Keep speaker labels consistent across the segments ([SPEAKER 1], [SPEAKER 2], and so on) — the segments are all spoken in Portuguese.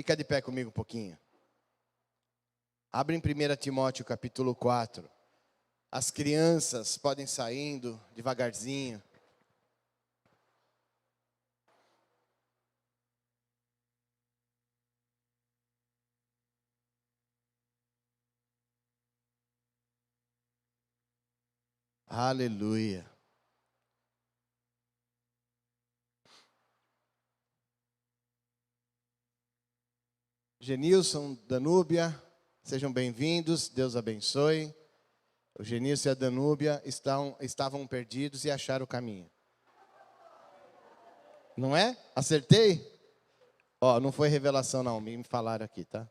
[SPEAKER 1] Fica de pé comigo um pouquinho. Abre em 1 Timóteo capítulo 4. As crianças podem saindo devagarzinho. Aleluia. Genilson, Danúbia, sejam bem-vindos, Deus abençoe. O Genilson e a Danúbia estavam perdidos e acharam o caminho. Não é? Acertei? Ó, não foi revelação não, me falaram aqui, tá?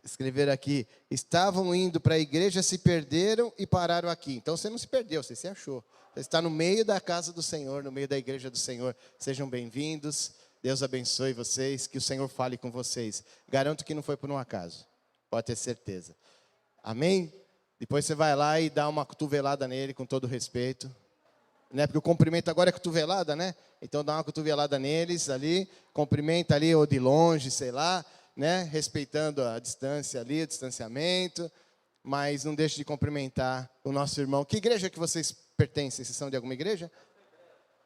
[SPEAKER 1] Escreveram aqui, estavam indo para a igreja, se perderam e pararam aqui. Então você não se perdeu, você se achou. Você está no meio da casa do Senhor, no meio da igreja do Senhor. Sejam bem-vindos, Deus abençoe vocês, que o Senhor fale com vocês. Garanto que não foi por um acaso, pode ter certeza. Amém? Depois você vai lá e dá uma cotovelada nele com todo respeito. Né? Porque o cumprimento agora é cotovelada, né? Então dá uma cotovelada neles ali, cumprimenta ali ou de longe, sei lá. Né? Respeitando a distância ali, o distanciamento, mas não deixe de cumprimentar o nosso irmão. Que igreja que vocês pertencem? Vocês são de alguma igreja?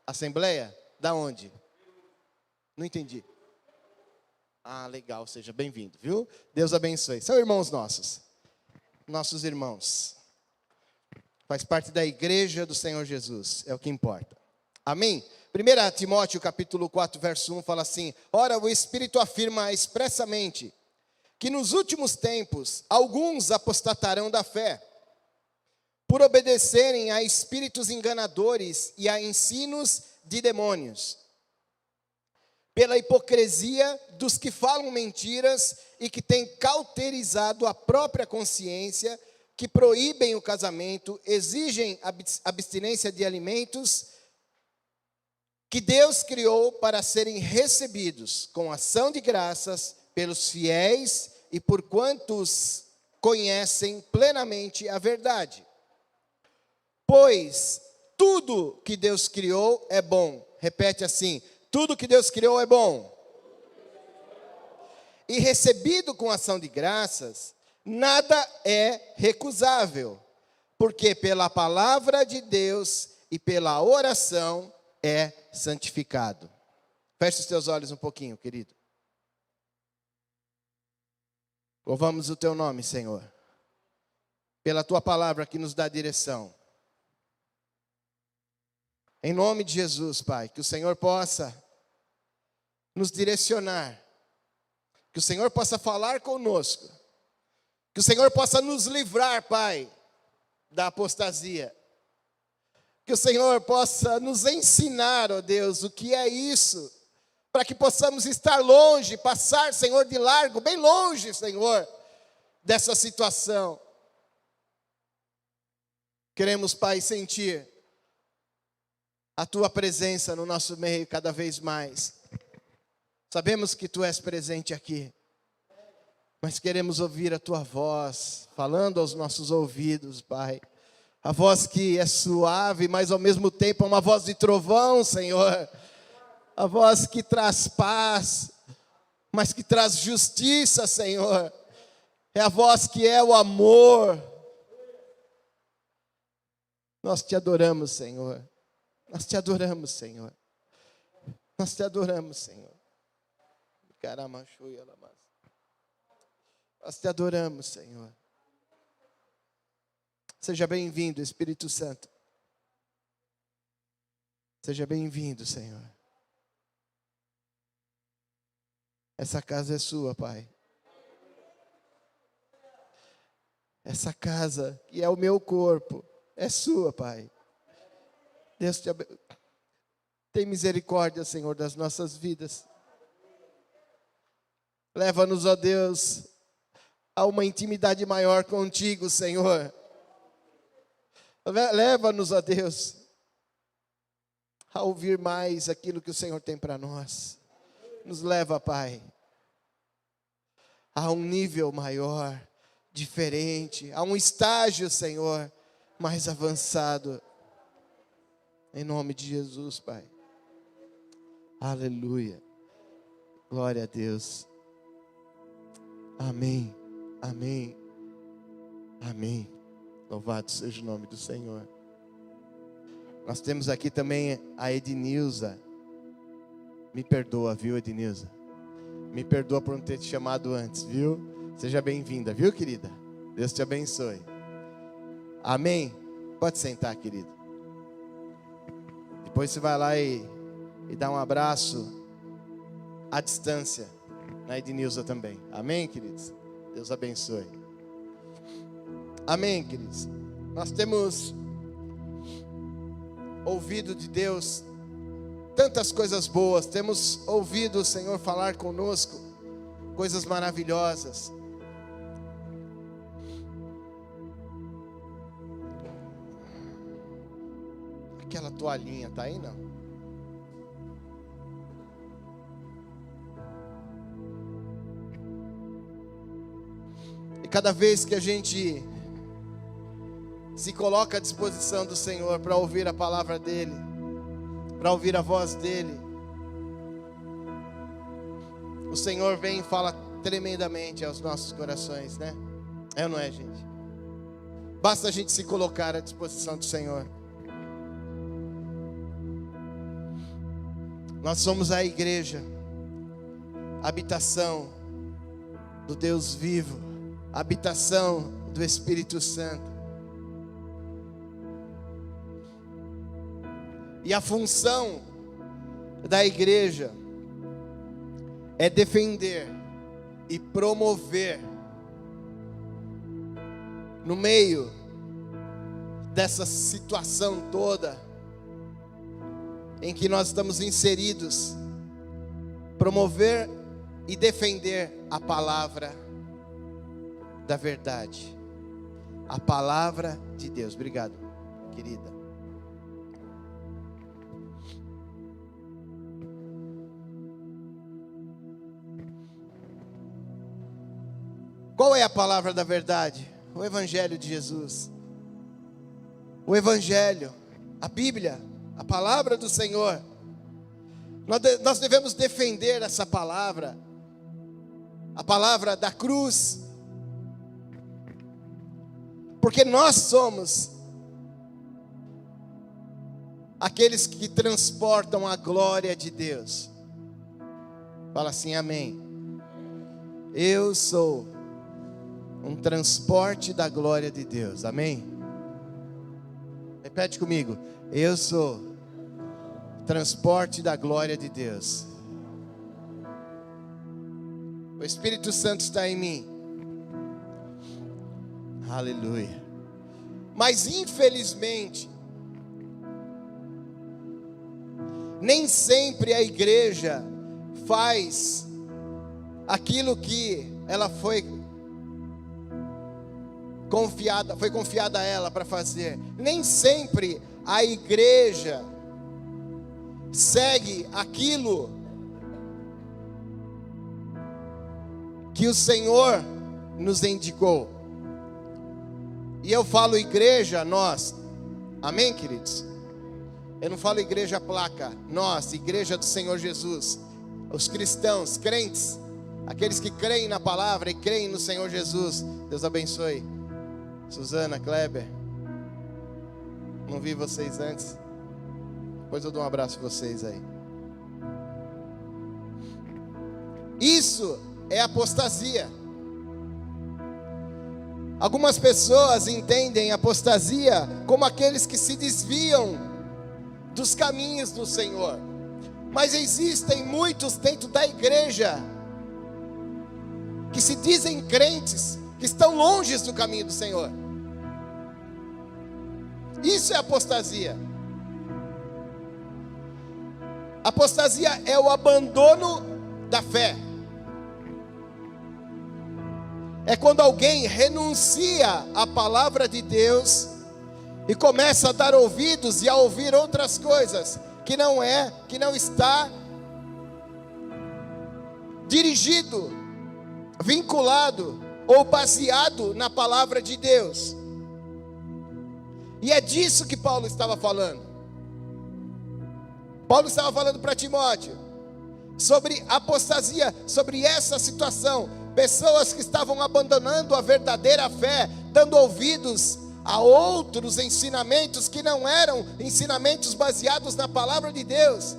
[SPEAKER 1] Assembleia? Da onde? Não entendi. Ah, legal, seja bem-vindo, viu? Deus abençoe. São irmãos nossos irmãos. Faz parte da igreja do Senhor Jesus, é o que importa. Amém? 1 Timóteo capítulo 4, verso 1 fala assim: ora, o Espírito afirma expressamente que nos últimos tempos alguns apostatarão da fé, por obedecerem a espíritos enganadores e a ensinos de demônios, pela hipocrisia dos que falam mentiras e que têm cauterizado a própria consciência, que proíbem o casamento, exigem abstinência de alimentos que Deus criou para serem recebidos com ação de graças pelos fiéis e por quantos conhecem plenamente a verdade. Pois tudo que Deus criou é bom. Repete assim: tudo que Deus criou é bom. E recebido com ação de graças, nada é recusável, porque pela palavra de Deus e pela oração é santificado. Feche os teus olhos um pouquinho, querido. Louvamos o teu nome, Senhor, pela tua palavra que nos dá direção. Em nome de Jesus, Pai, que o Senhor possa nos direcionar, que o Senhor possa falar conosco, que o Senhor possa nos livrar, Pai, da apostasia. Que o Senhor possa nos ensinar, ó Deus, o que é isso, para que possamos estar longe, passar, Senhor, de largo, bem longe, Senhor, dessa situação. Queremos, Pai, sentir a Tua presença no nosso meio cada vez mais. Sabemos que Tu és presente aqui, mas queremos ouvir a Tua voz, falando aos nossos ouvidos, Pai. A voz que é suave, mas ao mesmo tempo é uma voz de trovão, Senhor. A voz que traz paz, mas que traz justiça, Senhor. É a voz que é o amor. Nós te adoramos, Senhor. Nós te adoramos, Senhor. Nós te adoramos, Senhor. Nós te adoramos, Senhor. Seja bem-vindo, Espírito Santo. Seja bem-vindo, Senhor. Essa casa é sua, Pai. Essa casa, que é o meu corpo, é sua, Pai. Deus tem misericórdia, Senhor, das nossas vidas. Leva-nos, ó Deus, a uma intimidade maior contigo, Senhor. Leva-nos, ó Deus, a ouvir mais aquilo que o Senhor tem para nós. Nos leva, Pai, a um nível maior, diferente, a um estágio, Senhor, mais avançado. Em nome de Jesus, Pai. Aleluia. Glória a Deus. Amém, amém, amém. Louvado seja o nome do Senhor. Nós temos aqui também a Ednilza. Me perdoa, viu, Ednilza? Me perdoa por não ter te chamado antes, viu? Seja bem-vinda, viu, querida? Deus te abençoe. Amém? Pode sentar, querido. Depois você vai lá e dá um abraço à distância na Ednilza também. Amém, queridos? Deus abençoe. Amém, queridos? Nós temos ouvido de Deus tantas coisas boas, temos ouvido o Senhor falar conosco coisas maravilhosas. Aquela toalhinha tá aí, não? E cada vez que a gente se coloca à disposição do Senhor para ouvir a palavra dEle, para ouvir a voz dEle, o Senhor vem e fala tremendamente aos nossos corações, né? É ou não é, gente? Basta a gente se colocar à disposição do Senhor. Nós somos a igreja, habitação do Deus vivo, habitação do Espírito Santo. E a função da igreja é defender e promover, no meio dessa situação toda em que nós estamos inseridos, promover e defender a palavra da verdade, a palavra de Deus. Obrigado, querida. Qual é a palavra da verdade? O Evangelho de Jesus. O Evangelho, a Bíblia, a palavra do Senhor. Nós devemos defender essa palavra, a palavra da cruz, porque nós somos aqueles que transportam a glória de Deus. Fala assim, amém. Eu sou um transporte da glória de Deus, amém? Repete comigo, eu sou transporte da glória de Deus. O Espírito Santo está em mim. Aleluia. Mas infelizmente, nem sempre a igreja faz aquilo que ela foi confiada a ela para fazer. Nem sempre a igreja segue aquilo que o Senhor nos indicou. E eu falo igreja, nós. Amém, queridos? Eu não falo igreja placa. Nós, igreja do Senhor Jesus. Os cristãos, crentes, aqueles que creem na palavra e creem no Senhor Jesus. Deus abençoe. Suzana, Kleber, não vi vocês antes. Depois eu dou um abraço a vocês aí. Isso é apostasia. Algumas pessoas entendem apostasia como aqueles que se desviam dos caminhos do Senhor. Mas existem muitos dentro da igreja que se dizem crentes, que estão longe do caminho do Senhor. Isso é apostasia. Apostasia é o abandono da fé. É quando alguém renuncia à palavra de Deus e começa a dar ouvidos e a ouvir outras coisas que não está dirigido, vinculado ou baseado na palavra de Deus. E é disso que Paulo estava falando. Paulo estava falando para Timóteo: sobre apostasia, sobre essa situação. Pessoas que estavam abandonando a verdadeira fé, dando ouvidos a outros ensinamentos que não eram ensinamentos baseados na palavra de Deus.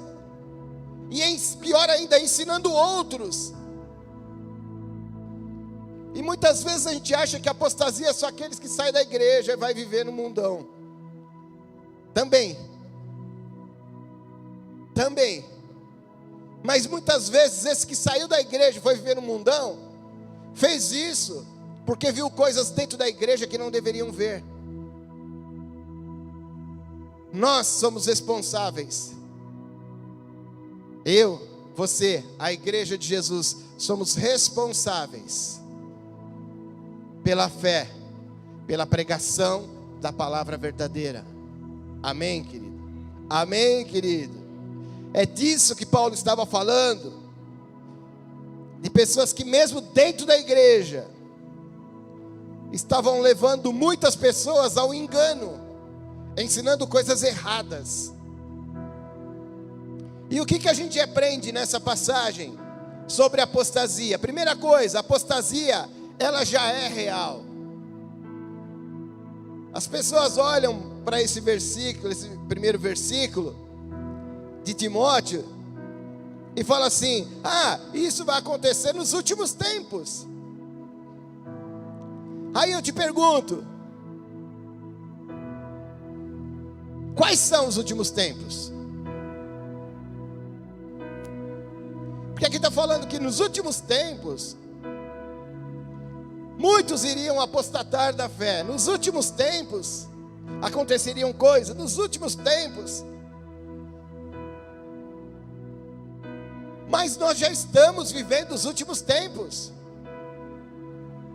[SPEAKER 1] E pior ainda, ensinando outros. E muitas vezes a gente acha que a apostasia é só aqueles que saem da igreja e vai viver no mundão. Também. Mas muitas vezes esse que saiu da igreja e foi viver no mundão, fez isso porque viu coisas dentro da igreja que não deveriam ver. Nós somos responsáveis. Eu, você, a igreja de Jesus, somos responsáveis pela fé, pela pregação da palavra verdadeira. Amém, querido? Amém, querido? É disso que Paulo estava falando. De pessoas que mesmo dentro da igreja estavam levando muitas pessoas ao engano, ensinando coisas erradas. E o que a gente aprende nessa passagem sobre apostasia? Primeira coisa, a apostasia, ela já é real. As pessoas olham para esse versículo, esse primeiro versículo de Timóteo, e falam assim: isso vai acontecer nos últimos tempos. Aí eu te pergunto, quais são os últimos tempos? Porque aqui está falando que nos últimos tempos muitos iriam apostatar da fé. Nos últimos tempos aconteceriam coisas. Nos últimos tempos. Mas nós já estamos vivendo os últimos tempos.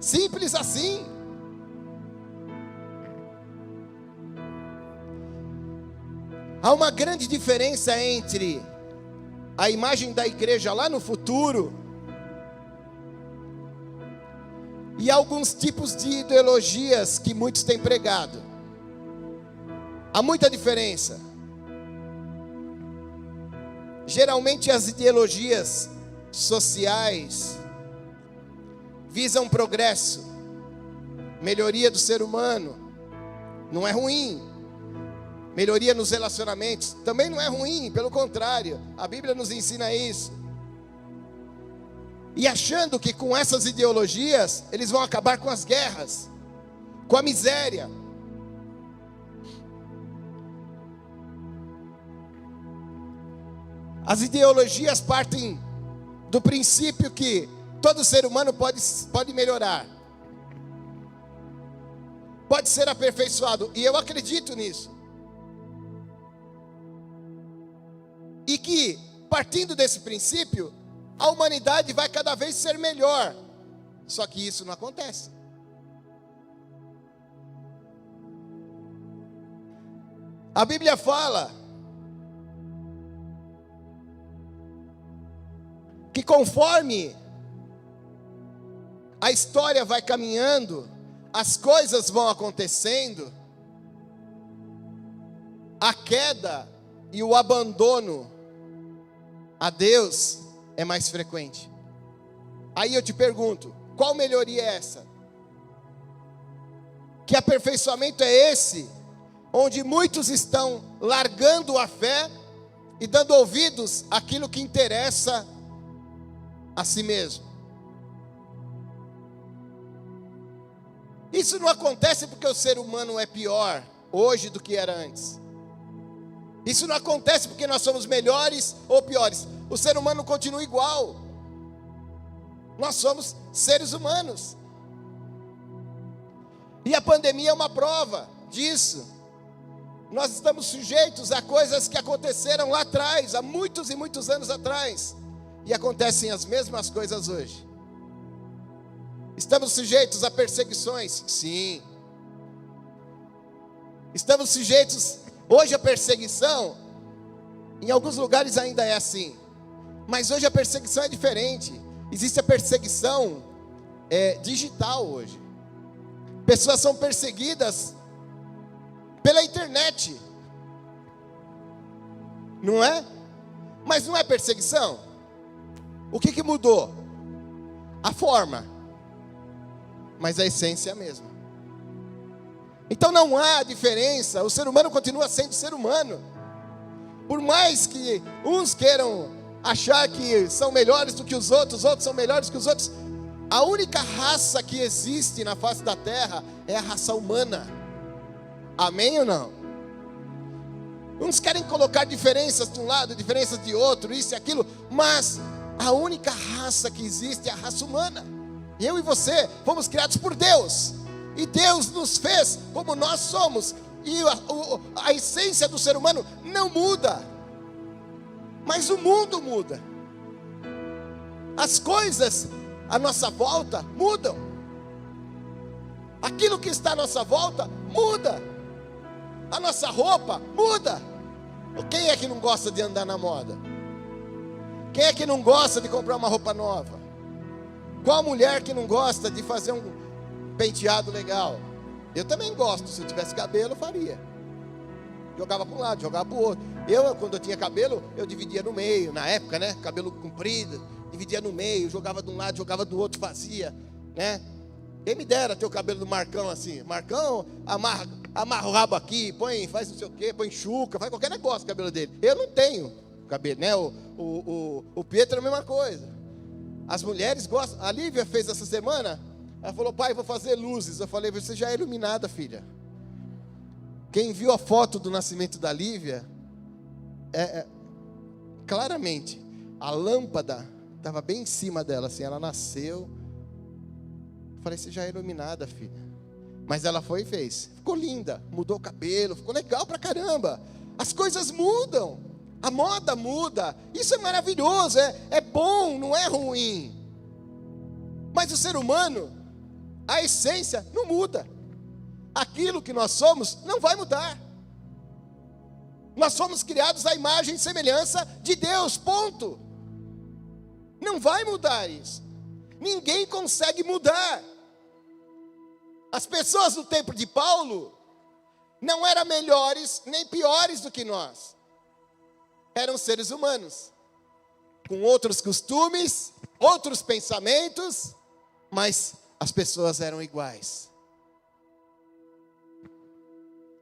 [SPEAKER 1] Simples assim. Há uma grande diferença entre a imagem da igreja lá no futuro e alguns tipos de ideologias que muitos têm pregado. Há muita diferença. Geralmente as ideologias sociais visam progresso, melhoria do ser humano. Não é ruim. Melhoria nos relacionamentos também não é ruim, pelo contrário, a Bíblia nos ensina isso. E achando que com essas ideologias eles vão acabar com as guerras, com a miséria. As ideologias partem do princípio que todo ser humano pode melhorar, pode ser aperfeiçoado, e eu acredito nisso. E que, partindo desse princípio, a humanidade vai cada vez ser melhor. Só que isso não acontece. A Bíblia fala que conforme a história vai caminhando, as coisas vão acontecendo, a queda e o abandono a Deus é mais frequente. Aí eu te pergunto, qual melhoria é essa? Que aperfeiçoamento é esse, onde muitos estão largando a fé e dando ouvidos àquilo que interessa a si mesmo? Isso não acontece porque o ser humano é pior hoje do que era antes. Isso não acontece porque nós somos melhores ou piores. O ser humano continua igual. Nós somos seres humanos. E a pandemia é uma prova disso. Nós estamos sujeitos a coisas que aconteceram lá atrás, há muitos e muitos anos atrás. E acontecem as mesmas coisas hoje. Estamos sujeitos a perseguições? Sim. Estamos sujeitos... Hoje a perseguição, em alguns lugares ainda é assim, mas hoje a perseguição é diferente. Existe a perseguição digital hoje. Pessoas são perseguidas pela internet, não é? Mas não é perseguição? O que mudou? A forma, mas a essência é a mesma. Então não há diferença, o ser humano continua sendo ser humano. Por mais que uns queiram achar que são melhores do que os outros são melhores que os outros, a única raça que existe na face da terra é a raça humana. Amém ou não? Uns querem colocar diferenças de um lado, diferenças de outro, isso e aquilo, mas a única raça que existe é a raça humana. Eu e você fomos criados por Deus, e Deus nos fez como nós somos, e a essência do ser humano não muda, mas o mundo muda. As coisas à nossa volta mudam, aquilo que está à nossa volta muda, a nossa roupa muda. Quem é que não gosta de andar na moda? Quem é que não gosta de comprar uma roupa nova? Qual mulher que não gosta de fazer um penteado legal? Eu também gosto, se eu tivesse cabelo eu faria. Jogava para um lado, jogava para o outro. Quando eu tinha cabelo, eu dividia no meio. Na época, né, cabelo comprido, dividia no meio, jogava de um lado, jogava do outro, fazia, né? Quem me dera ter o cabelo do Marcão assim. Marcão, amarra o rabo aqui, faz não sei o quê, põe chuca, faz qualquer negócio com o cabelo dele. Eu não tenho cabelo, né? O Pietro é a mesma coisa. As mulheres gostam. A Lívia fez essa semana, ela falou: pai, vou fazer luzes. Eu falei: você já é iluminada, filha. Quem viu a foto do nascimento da Lívia, claramente, a lâmpada estava bem em cima dela, assim, ela nasceu. Eu falei: você já é iluminada, filha. Mas ela foi e fez. Ficou linda, mudou o cabelo, ficou legal pra caramba. As coisas mudam, a moda muda. Isso é maravilhoso, é bom, não é ruim. Mas o ser humano, a essência não muda. Aquilo que nós somos não vai mudar. Nós somos criados à imagem e semelhança de Deus, ponto. Não vai mudar isso. Ninguém consegue mudar. As pessoas do tempo de Paulo não eram melhores nem piores do que nós. Eram seres humanos, com outros costumes, outros pensamentos, mas as pessoas eram iguais.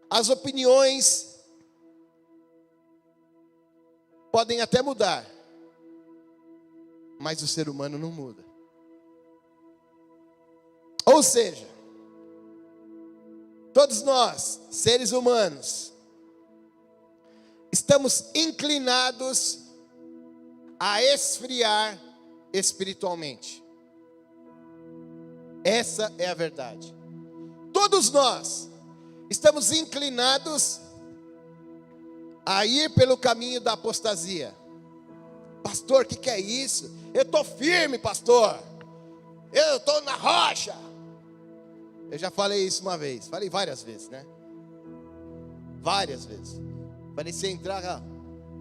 [SPEAKER 1] As opiniões podem até mudar, mas o ser humano não muda. Ou seja, todos nós, seres humanos, estamos inclinados a esfriar espiritualmente. Essa é a verdade. Todos nós estamos inclinados a ir pelo caminho da apostasia. Pastor, o que é isso? Eu estou firme, pastor. Eu estou na rocha. Eu já falei isso uma vez. Falei várias vezes, né? Várias vezes. Falei: se entrar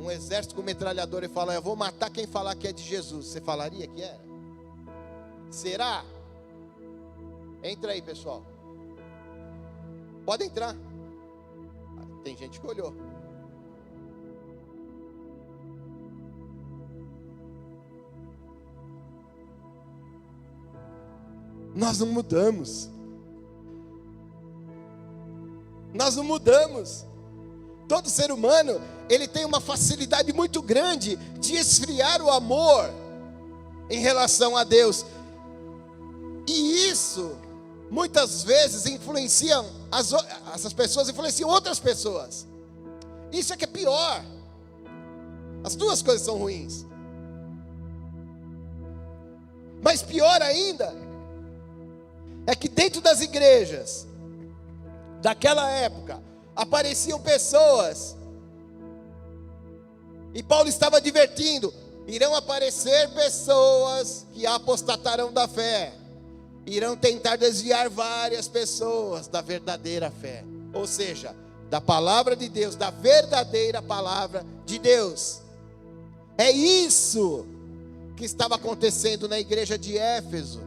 [SPEAKER 1] um exército com metralhador e falar: eu vou matar quem falar que é de Jesus, você falaria que era? Será? Entra aí, pessoal. Pode entrar. Tem gente que olhou. Nós não mudamos. Nós não mudamos. Todo ser humano, ele tem uma facilidade muito grande de esfriar o amor em relação a Deus. E isso, muitas vezes, essas pessoas influenciam outras pessoas. Isso é que é pior. As duas coisas são ruins. Mas pior ainda é que dentro das igrejas daquela época apareciam pessoas, e Paulo estava advertindo: irão aparecer pessoas que apostatarão da fé, irão tentar desviar várias pessoas da verdadeira fé, ou seja, da palavra de Deus, da verdadeira palavra de Deus. É isso que estava acontecendo na igreja de Éfeso.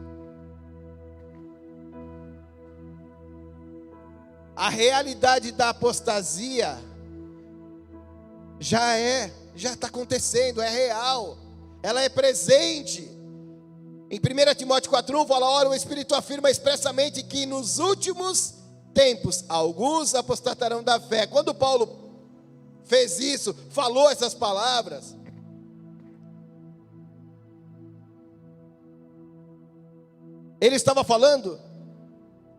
[SPEAKER 1] A realidade da apostasia já está acontecendo, é real. ela é presente. Em 1 Timóteo 4,1 fala: ora, o Espírito afirma expressamente que nos últimos tempos alguns apostatarão da fé. Quando Paulo fez isso, falou essas palavras, ele estava falando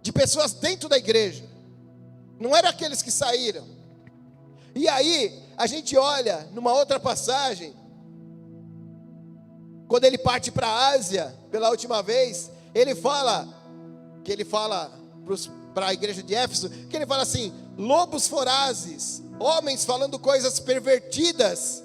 [SPEAKER 1] de pessoas dentro da igreja, não eram aqueles que saíram. E aí, a gente olha numa outra passagem, quando ele parte para a Ásia, pela última vez, ele fala para a igreja de Éfeso, que ele fala assim: lobos vorazes, homens falando coisas pervertidas,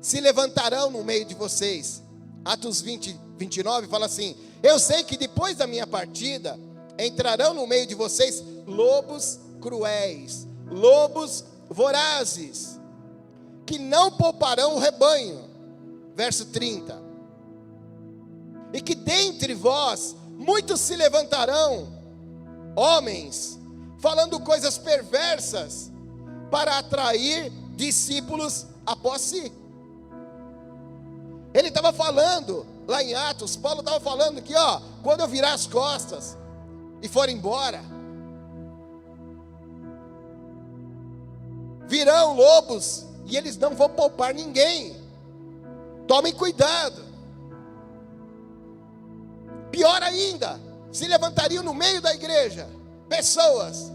[SPEAKER 1] se levantarão no meio de vocês. Atos 20, 29 fala assim: eu sei que depois da minha partida, entrarão no meio de vocês lobos cruéis, lobos vorazes, que não pouparão o rebanho. Verso 30. E que dentre vós muitos se levantarão, homens, falando coisas perversas, para atrair discípulos após si. Ele estava falando, lá em Atos, Paulo estava falando que, quando eu virar as costas e for embora, virão lobos e eles não vão poupar ninguém. Tomem cuidado. Pior ainda, se levantariam no meio da igreja pessoas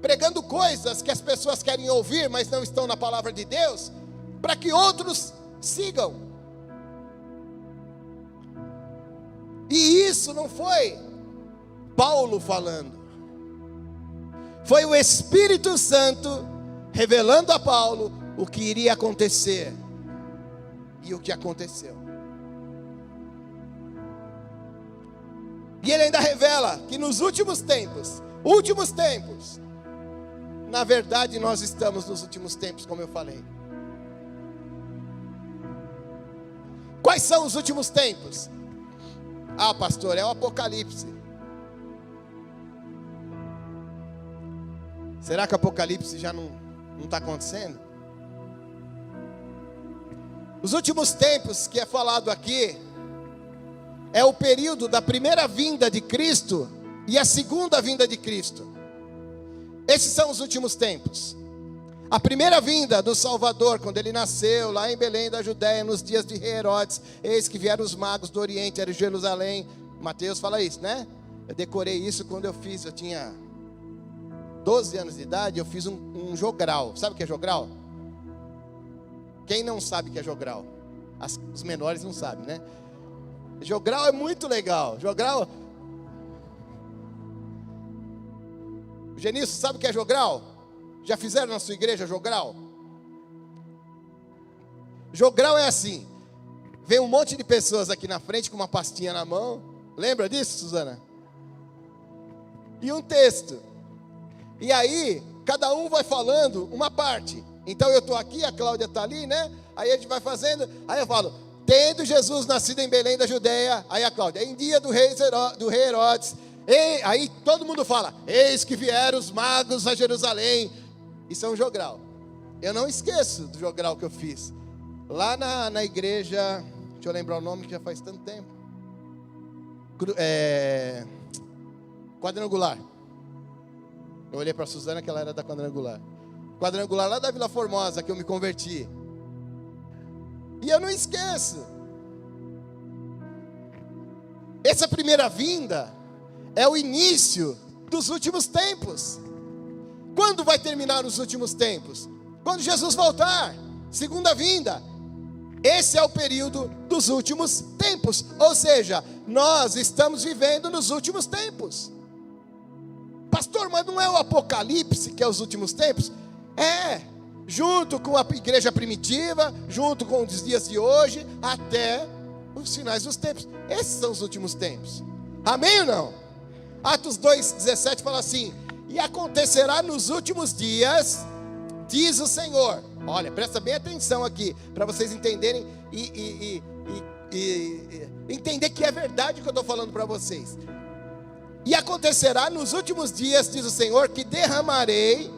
[SPEAKER 1] pregando coisas que as pessoas querem ouvir, mas não estão na palavra de Deus, para que outros sigam. E isso não foi Paulo falando, foi o Espírito Santo revelando a Paulo o que iria acontecer e o que aconteceu. E ele ainda revela que nos últimos tempos, na verdade nós estamos nos últimos tempos, como eu falei. Quais são os últimos tempos? Ah, pastor, é o Apocalipse. Será que o Apocalipse já não está acontecendo? Os últimos tempos que é falado aqui é o período da primeira vinda de Cristo e a segunda vinda de Cristo. Esses são os últimos tempos. A primeira vinda do Salvador, quando ele nasceu lá em Belém da Judéia, nos dias de rei Herodes, eis que vieram os magos do Oriente, era Jerusalém. Mateus fala isso, né? Eu decorei isso quando eu tinha 12 anos de idade, eu fiz um jogral. Sabe o que é jogral? Quem não sabe o que é jogral? Os menores não sabem, né? Jogral é muito legal. Jogral. Genício, sabe o que é jogral? Já fizeram na sua igreja jogral? Jogral é assim: vem um monte de pessoas aqui na frente com uma pastinha na mão. Lembra disso, Suzana? E um texto. E aí, cada um vai falando uma parte. Então eu estou aqui, a Cláudia está ali, né? Aí a gente vai fazendo. Aí eu falo: tendo Jesus nascido em Belém da Judéia. Aí a Cláudia: em dia do rei Herodes. Aí todo mundo fala: eis que vieram os magos a Jerusalém. Isso é um jogral. Eu não esqueço do jogral que eu fiz lá na igreja. Deixa eu lembrar o nome, que já faz tanto tempo. Quadrangular. Eu olhei para a Suzana, que ela era da Quadrangular. Quadrangular lá da Vila Formosa, que eu me converti. E eu não esqueço. Essa primeira vinda é o início dos últimos tempos. Quando vai terminar os últimos tempos? Quando Jesus voltar, segunda vinda. Esse é o período dos últimos tempos. Ou seja, nós estamos vivendo nos últimos tempos. Pastor, mas não é o Apocalipse que é os últimos tempos? É, junto com a igreja primitiva, junto com os dias de hoje, até os finais dos tempos. Esses são os últimos tempos. Amém ou não? Atos 2,17 fala assim: e acontecerá nos últimos dias, diz o Senhor. Olha, presta bem atenção aqui, para vocês entenderem e entender que é verdade o que eu estou falando para vocês. E acontecerá nos últimos dias, diz o Senhor, que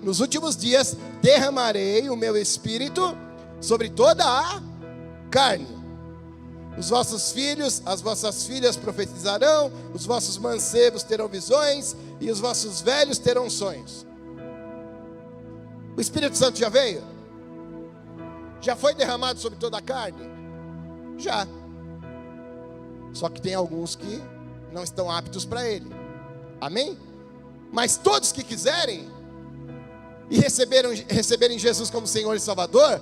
[SPEAKER 1] nos últimos dias, derramarei o meu espírito sobre toda a carne. Os vossos filhos, as vossas filhas profetizarão, os vossos mancebos terão visões e os vossos velhos terão sonhos. O Espírito Santo já veio? Já foi derramado sobre toda a carne? Já. Só que tem alguns que não estão aptos para ele. Amém? Mas todos que quiserem e receberem Jesus como Senhor e Salvador,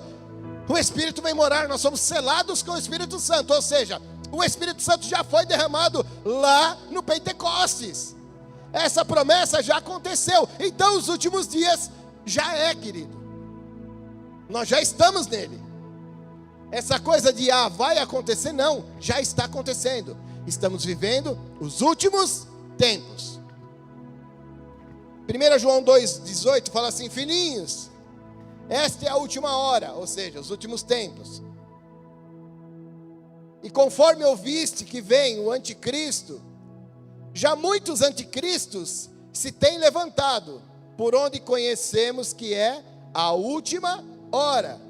[SPEAKER 1] o Espírito vem morar, nós somos selados com o Espírito Santo. Ou seja, o Espírito Santo já foi derramado lá no Pentecostes. Essa promessa já aconteceu. Então os últimos dias já é, querido. Nós já estamos nele. Essa coisa de vai acontecer, não, já está acontecendo. Estamos vivendo os últimos tempos. 1 João 2,18 fala assim: filhinhos, esta é a última hora, ou seja, os últimos tempos. E conforme ouviste que vem o anticristo, já muitos anticristos se têm levantado, por onde conhecemos que é a última hora.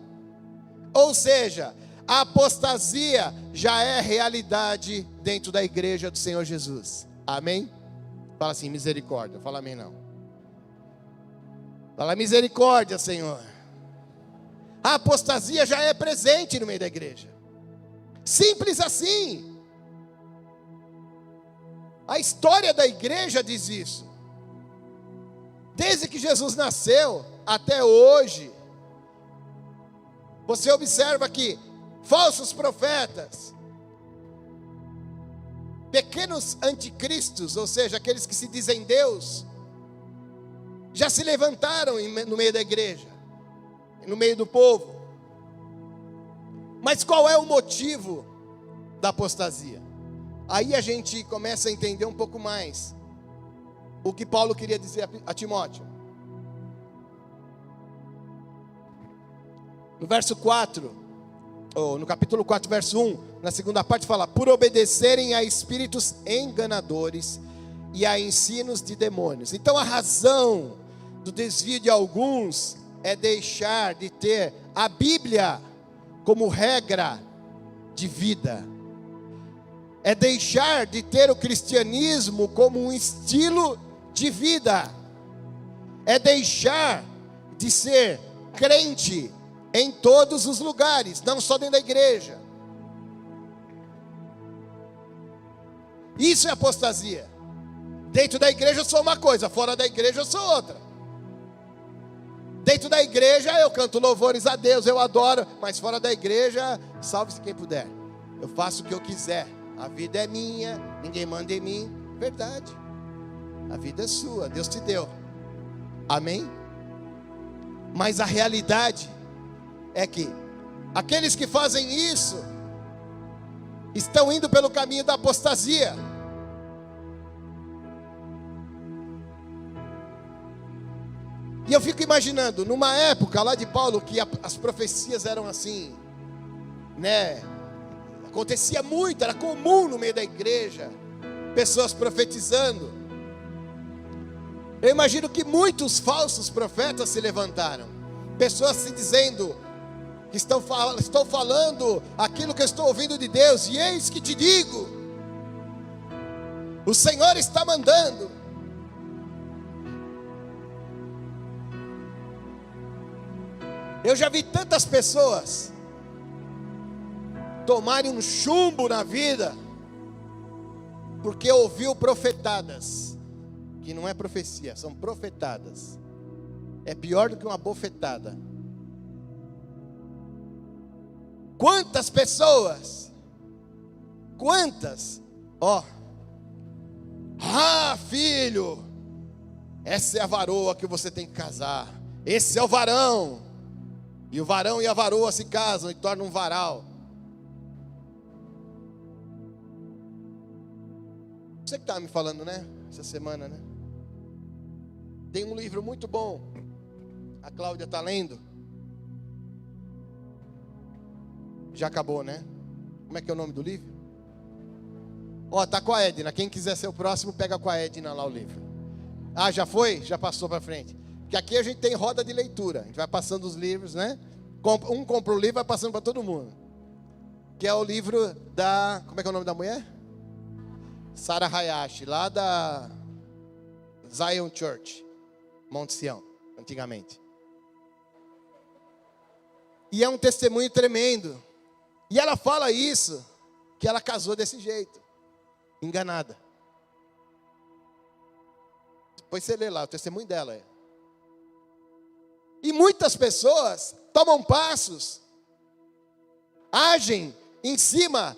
[SPEAKER 1] Ou seja, a apostasia já é realidade dentro da igreja do Senhor Jesus. Amém? Fala assim, misericórdia. Fala amém não. Fala misericórdia, Senhor. A apostasia já é presente no meio da igreja. Simples assim. A história da igreja diz isso. Desde que Jesus nasceu até hoje, você observa que falsos profetas, pequenos anticristos, ou seja, aqueles que se dizem Deus, já se levantaram no meio da igreja, no meio do povo. Mas qual é o motivo da apostasia? Aí a gente começa a entender um pouco mais o que Paulo queria dizer a Timóteo. No verso 4, ou no capítulo 4, verso 1, na segunda parte fala: por obedecerem a espíritos enganadores e a ensinos de demônios. Então a razão do desvio de alguns é deixar de ter a Bíblia como regra de vida. É deixar de ter o cristianismo como um estilo de vida. É deixar de ser crente em todos os lugares, não só dentro da igreja. Isso é apostasia. Dentro da igreja eu sou uma coisa, fora da igreja eu sou outra. Dentro da igreja eu canto louvores a Deus, eu adoro, mas fora da igreja, salve-se quem puder. Eu faço o que eu quiser. A vida é minha, ninguém manda em mim. Verdade. A vida é sua, Deus te deu. Amém? Mas a realidade é que aqueles que fazem isso estão indo pelo caminho da apostasia. E eu fico imaginando, numa época lá de Paulo, que as profecias eram assim, né? Acontecia muito, era comum no meio da igreja, pessoas profetizando. Eu imagino que muitos falsos profetas se levantaram. Pessoas se dizendo que estou falando aquilo que eu estou ouvindo de Deus. E eis que te digo, o Senhor está mandando. Eu já vi tantas pessoas tomarem um chumbo na vida, porque ouviu profetadas, que não é profecia, são profetadas. É pior do que uma bofetada. Quantas pessoas, quantas, filho, essa é a varoa que você tem que casar, esse é o varão, e o varão e a varoa se casam e tornam um varal. Você que estava me falando, né? Essa semana, né? Tem um livro muito bom. A Cláudia está lendo. Já acabou, né? Como é que é o nome do livro? Tá com a Edna. Quem quiser ser o próximo, pega com a Edna lá o livro. Ah, já foi? Já passou para frente. Porque aqui a gente tem roda de leitura. A gente vai passando os livros, né? Um compra o livro e vai passando para todo mundo. que é o livro da... Como é que é o nome da mulher? Sarah Hayashi, lá da Zion Church, Monte Sião, antigamente. E é um testemunho tremendo. E ela fala isso, que ela casou desse jeito, enganada. Depois você lê lá, o testemunho dela é. E muitas pessoas tomam passos, agem em cima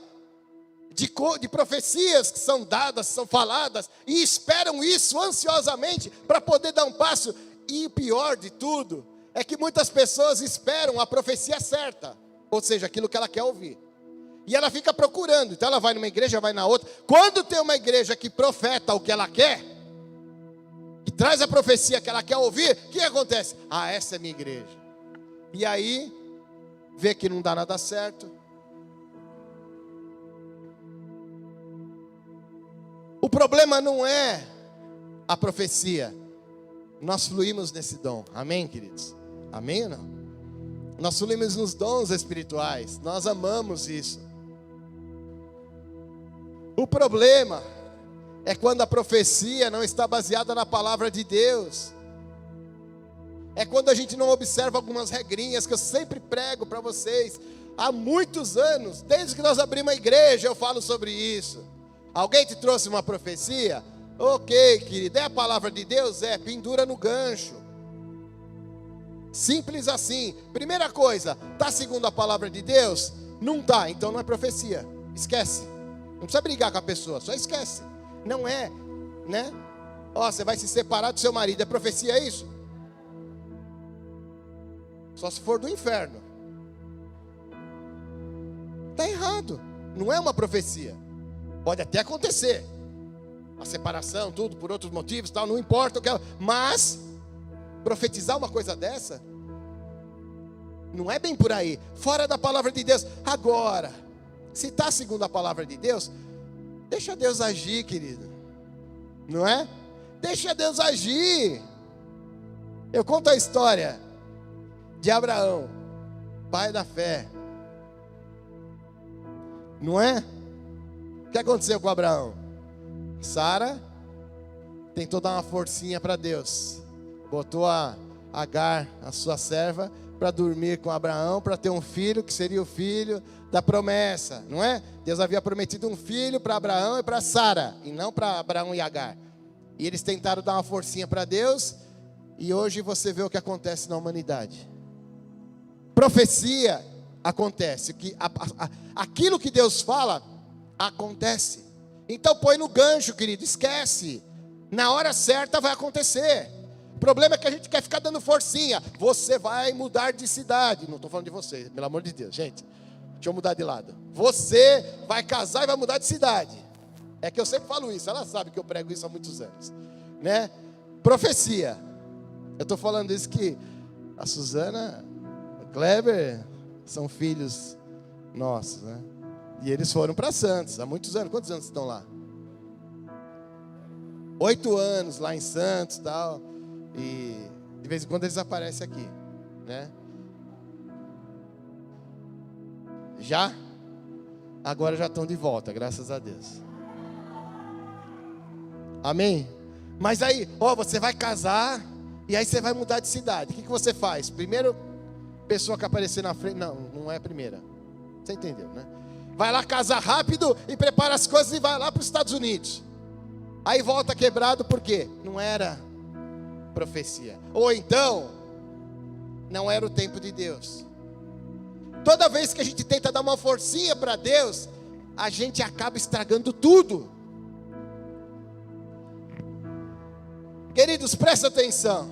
[SPEAKER 1] de profecias que são dadas, são faladas, e esperam isso ansiosamente para poder dar um passo. E o pior de tudo é que muitas pessoas esperam a profecia certa, ou seja, aquilo que ela quer ouvir. E ela fica procurando, então ela vai numa igreja, vai na outra. Quando tem uma igreja que profeta o que ela quer, e traz a profecia que ela quer ouvir, o que acontece? Ah, essa é minha igreja. E aí, vê que não dá nada certo. O problema não é a profecia. Nós fluímos nesse dom. Amém, queridos? Amém ou não? Nós fluímos nos dons espirituais. Nós amamos isso. O problema é quando a profecia não está baseada na palavra de Deus. É quando a gente não observa algumas regrinhas que eu sempre prego para vocês. Há muitos anos, desde que nós abrimos a igreja, eu falo sobre isso. Alguém te trouxe uma profecia? Ok, querido, é a palavra de Deus? É, pendura no gancho. Simples assim. Primeira coisa, está segundo a palavra de Deus? Não está, então não é profecia. Esquece. Não precisa brigar com a pessoa, só esquece. Não é, né? Ó, você vai se separar do seu marido, é profecia isso? Só se for do inferno. Está errado, não é uma profecia. Pode até acontecer, a separação, tudo, por outros motivos, tal, não importa o que ela... Mas, profetizar uma coisa dessa, não é bem por aí, fora da palavra de Deus. Agora, se está segundo a palavra de Deus, deixa Deus agir, querido. Não é? Deixa Deus agir. Eu conto a história de Abraão, pai da fé. Não é? O que aconteceu com Abraão? Sara tentou dar uma forcinha para Deus. Botou a Agar, a sua serva, para dormir com Abraão, para ter um filho, que seria o filho da promessa, não é? Deus havia prometido um filho para Abraão e para Sara, e não para Abraão e Agar. E eles tentaram dar uma forcinha para Deus, e hoje você vê o que acontece na humanidade. Profecia acontece, que aquilo que Deus fala, acontece. Então põe no gancho, querido, esquece. Na hora certa vai acontecer. O problema é que a gente quer ficar dando forcinha. Você vai mudar de cidade. Não estou falando de você, pelo amor de Deus, gente. Deixa eu mudar de lado. Você vai casar e vai mudar de cidade. É que eu sempre falo isso, ela sabe que eu prego isso há muitos anos, né? Profecia. Eu estou falando isso que a Suzana, o Kleber, são filhos nossos, né? E eles foram para Santos há muitos anos. Quantos anos estão lá? 8 anos lá em Santos e tal. E de vez em quando eles aparecem aqui, né? Já? Agora já estão de volta, graças a Deus. Amém? Mas aí, ó, você vai casar e aí você vai mudar de cidade. O que você faz? Primeiro pessoa que aparecer na frente. Não, não é a primeira. Você entendeu, né? Vai lá casar rápido e prepara as coisas e vai lá para os Estados Unidos. Aí volta quebrado porque não era profecia. Ou então, não era o tempo de Deus. Toda vez que a gente tenta dar uma forcinha para Deus, a gente acaba estragando tudo. Queridos, presta atenção.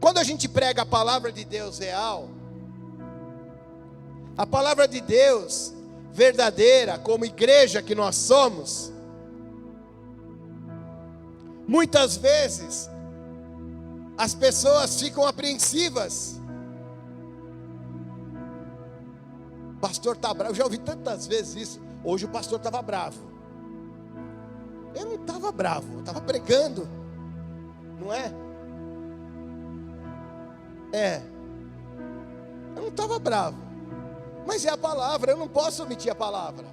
[SPEAKER 1] Quando a gente prega a palavra de Deus real, a palavra de Deus verdadeira, como igreja que nós somos, muitas vezes as pessoas ficam apreensivas. O pastor está bravo. Eu já ouvi tantas vezes isso. Hoje o pastor estava bravo. Eu não estava bravo, eu estava pregando. Não é? É. Eu não estava bravo. Mas é a palavra, eu não posso omitir a palavra.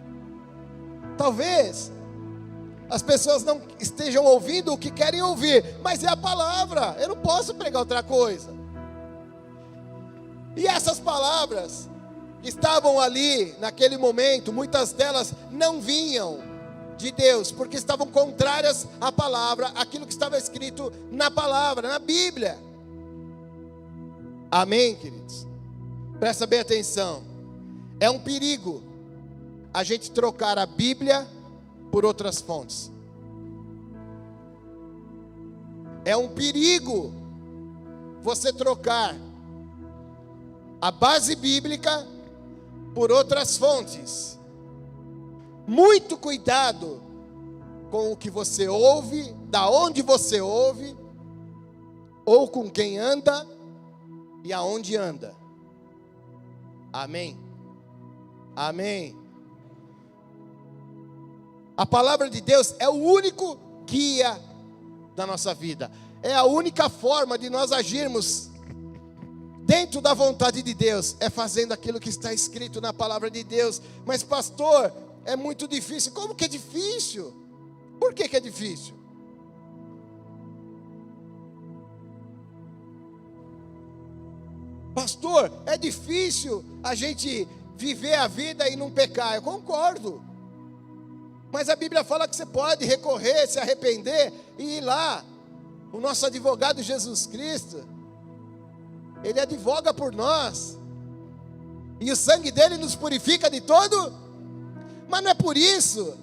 [SPEAKER 1] Talvez as pessoas não estejam ouvindo o que querem ouvir, mas é a palavra, eu não posso pregar outra coisa. E essas palavras que estavam ali naquele momento, muitas delas não vinham de Deus, porque estavam contrárias à palavra, aquilo que estava escrito na palavra, na Bíblia. Amém, queridos? Presta bem atenção. É um perigo a gente trocar a Bíblia por outras fontes. É um perigo você trocar a base bíblica por outras fontes. Muito cuidado com o que você ouve, da onde você ouve, ou com quem anda e aonde anda. Amém? Amém. A palavra de Deus é o único guia da nossa vida. É a única forma de nós agirmos dentro da vontade de Deus, é fazendo aquilo que está escrito na palavra de Deus. Mas pastor, é muito difícil. Como que é difícil? Por que é difícil? Pastor, é difícil a gente viver a vida e não pecar. Eu concordo. Mas a Bíblia fala que você pode recorrer, se arrepender e ir lá. O nosso advogado Jesus Cristo, Ele advoga por nós. E o sangue dele nos purifica de todo. Mas não é por isso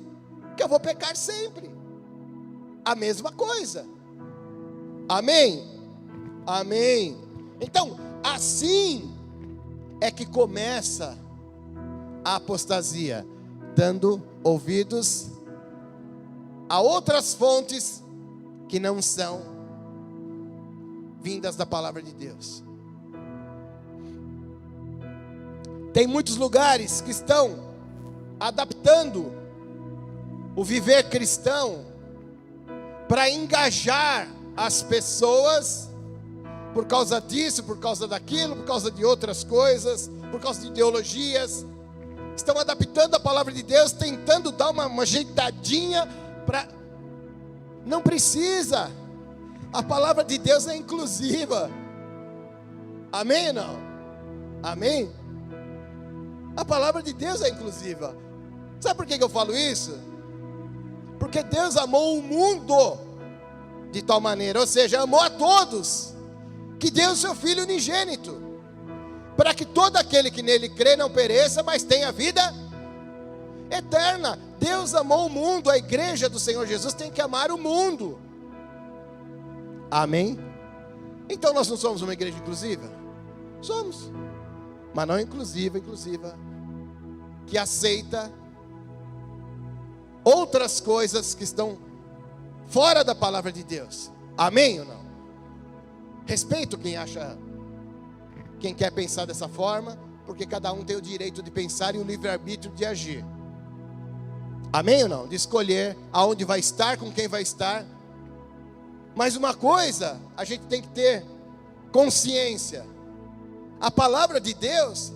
[SPEAKER 1] que eu vou pecar sempre. A mesma coisa. Amém? Amém. Então, assim é que começa a apostasia, dando ouvidos a outras fontes que não são vindas da palavra de Deus. Tem muitos lugares que estão adaptando o viver cristão para engajar as pessoas por causa disso, por causa daquilo, por causa de outras coisas, por causa de ideologias. Estão adaptando a palavra de Deus, tentando dar uma ajeitadinha para... Não precisa. A palavra de Deus é inclusiva. Amém ou não? Amém? A palavra de Deus é inclusiva. Sabe por que eu falo isso? Porque Deus amou o mundo de tal maneira, ou seja, amou a todos, que deu o seu Filho unigênito, para que todo aquele que nele crê não pereça, mas tenha vida eterna. Deus amou o mundo, a igreja do Senhor Jesus tem que amar o mundo. Amém? Então nós não somos uma igreja inclusiva? Somos, mas não inclusiva, que aceita outras coisas que estão fora da palavra de Deus. Amém ou não? Respeito quem quer pensar dessa forma, porque cada um tem o direito de pensar e o livre-arbítrio de agir. Amém ou não? De escolher aonde vai estar, com quem vai estar. Mas uma coisa, a gente tem que ter consciência. A palavra de Deus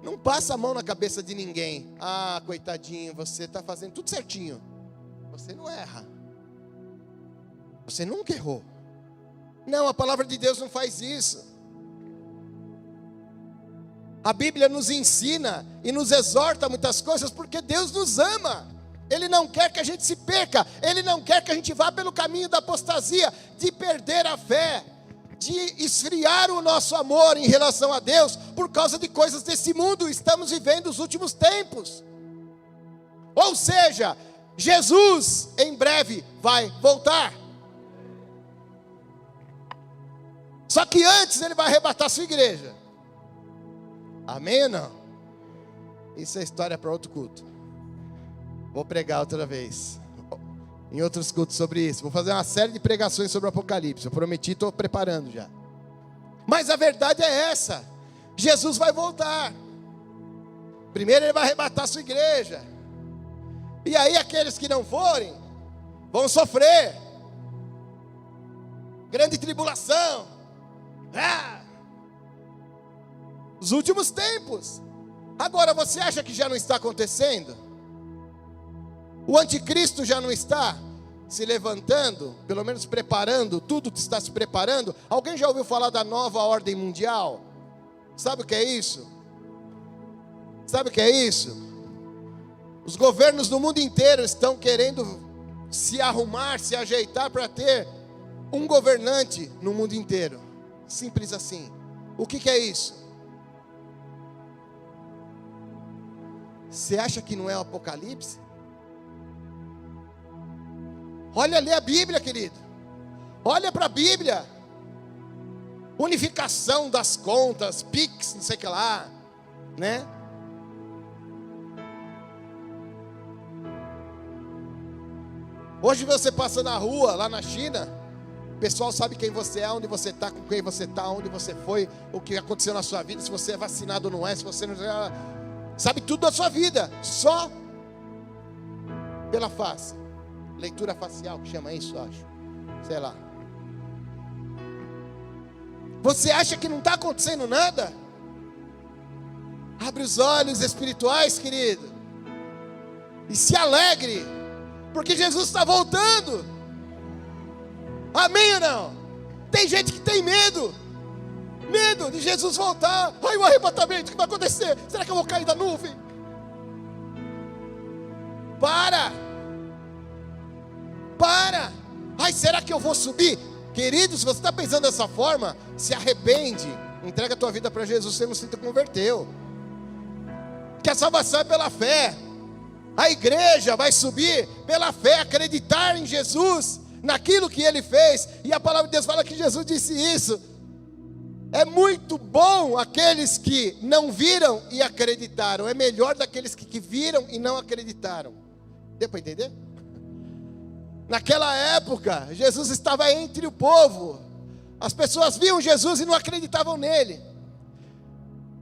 [SPEAKER 1] não passa a mão na cabeça de ninguém. Ah, coitadinho, você está fazendo tudo certinho. Você não erra. Você nunca errou. Não, a palavra de Deus não faz isso. A Bíblia nos ensina e nos exorta a muitas coisas porque Deus nos ama. Ele não quer que a gente se perca. Ele não quer que a gente vá pelo caminho da apostasia, de perder a fé, de esfriar o nosso amor em relação a Deus por causa de coisas desse mundo. Estamos vivendo os últimos tempos. Ou seja, Jesus em breve vai voltar. Só que antes ele vai arrebatar a sua igreja. Amém ou não? Isso é história para outro culto. Vou pregar outra vez em outros cultos sobre isso. Vou fazer uma série de pregações sobre o Apocalipse. Eu prometi, estou preparando já. Mas a verdade é essa. Jesus vai voltar. Primeiro ele vai arrebatar a sua igreja. E aí aqueles que não forem vão sofrer grande tribulação. Os últimos tempos. Agora, você acha que já não está acontecendo? O anticristo já não está se levantando, pelo menos preparando, tudo está se preparando? Alguém já ouviu falar da nova ordem mundial? Sabe o que é isso? Sabe o que é isso? Os governos do mundo inteiro estão querendo se arrumar, se ajeitar para ter um governante no mundo inteiro. Simples assim. O que é isso? Você acha que não é o Apocalipse? Olha ali a Bíblia, querido. Olha para a Bíblia. Unificação das contas, Pix, não sei o que lá, né? Hoje você passa na rua, lá na China, o pessoal sabe quem você é, onde você está, com quem você está, onde você foi, o que aconteceu na sua vida, se você é vacinado ou não é, se você não é, sabe tudo da sua vida, só pela face. Leitura facial, que chama isso, acho. Sei lá. Você acha que não está acontecendo nada? Abre os olhos espirituais, querido, e se alegre, porque Jesus está voltando. Amém ou não? Tem gente que tem medo de Jesus voltar. Ai, o arrebatamento, o que vai acontecer? Será que eu vou cair da nuvem? Para. Ai, será que eu vou subir? Querido, se você está pensando dessa forma, se arrepende, entrega a tua vida para Jesus, você não se converteu. Que a salvação é pela fé. A igreja vai subir pela fé, acreditar em Jesus, naquilo que Ele fez. E a palavra de Deus fala que Jesus disse isso. É muito bom aqueles que não viram e acreditaram. É melhor daqueles que viram e não acreditaram. Deu para entender? Naquela época, Jesus estava entre o povo. As pessoas viam Jesus e não acreditavam nele.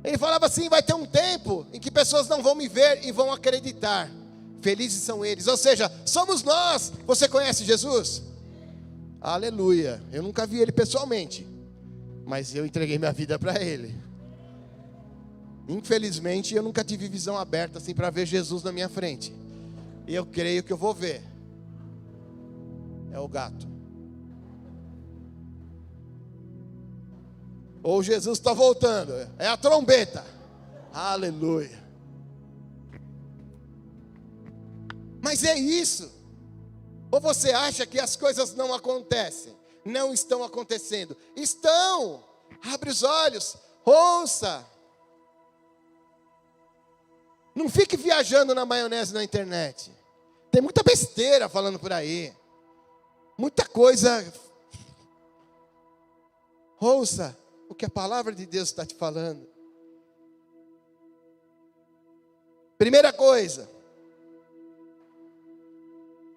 [SPEAKER 1] Ele falava assim: vai ter um tempo em que pessoas não vão me ver e vão acreditar. Felizes são eles. Ou seja, somos nós. Você conhece Jesus? Aleluia. Eu nunca vi ele pessoalmente, mas eu entreguei minha vida para ele. Infelizmente, eu nunca tive visão aberta assim para ver Jesus na minha frente. E eu creio que eu vou ver. É o gato. Ou Jesus está voltando. É a trombeta. Aleluia. Mas é isso. Ou você acha que as coisas não acontecem? Não estão acontecendo. Estão. Abre os olhos. Ouça. Não fique viajando na maionese na internet. Tem muita besteira falando por aí. Muita coisa. Ouça o que a palavra de Deus está te falando. Primeira coisa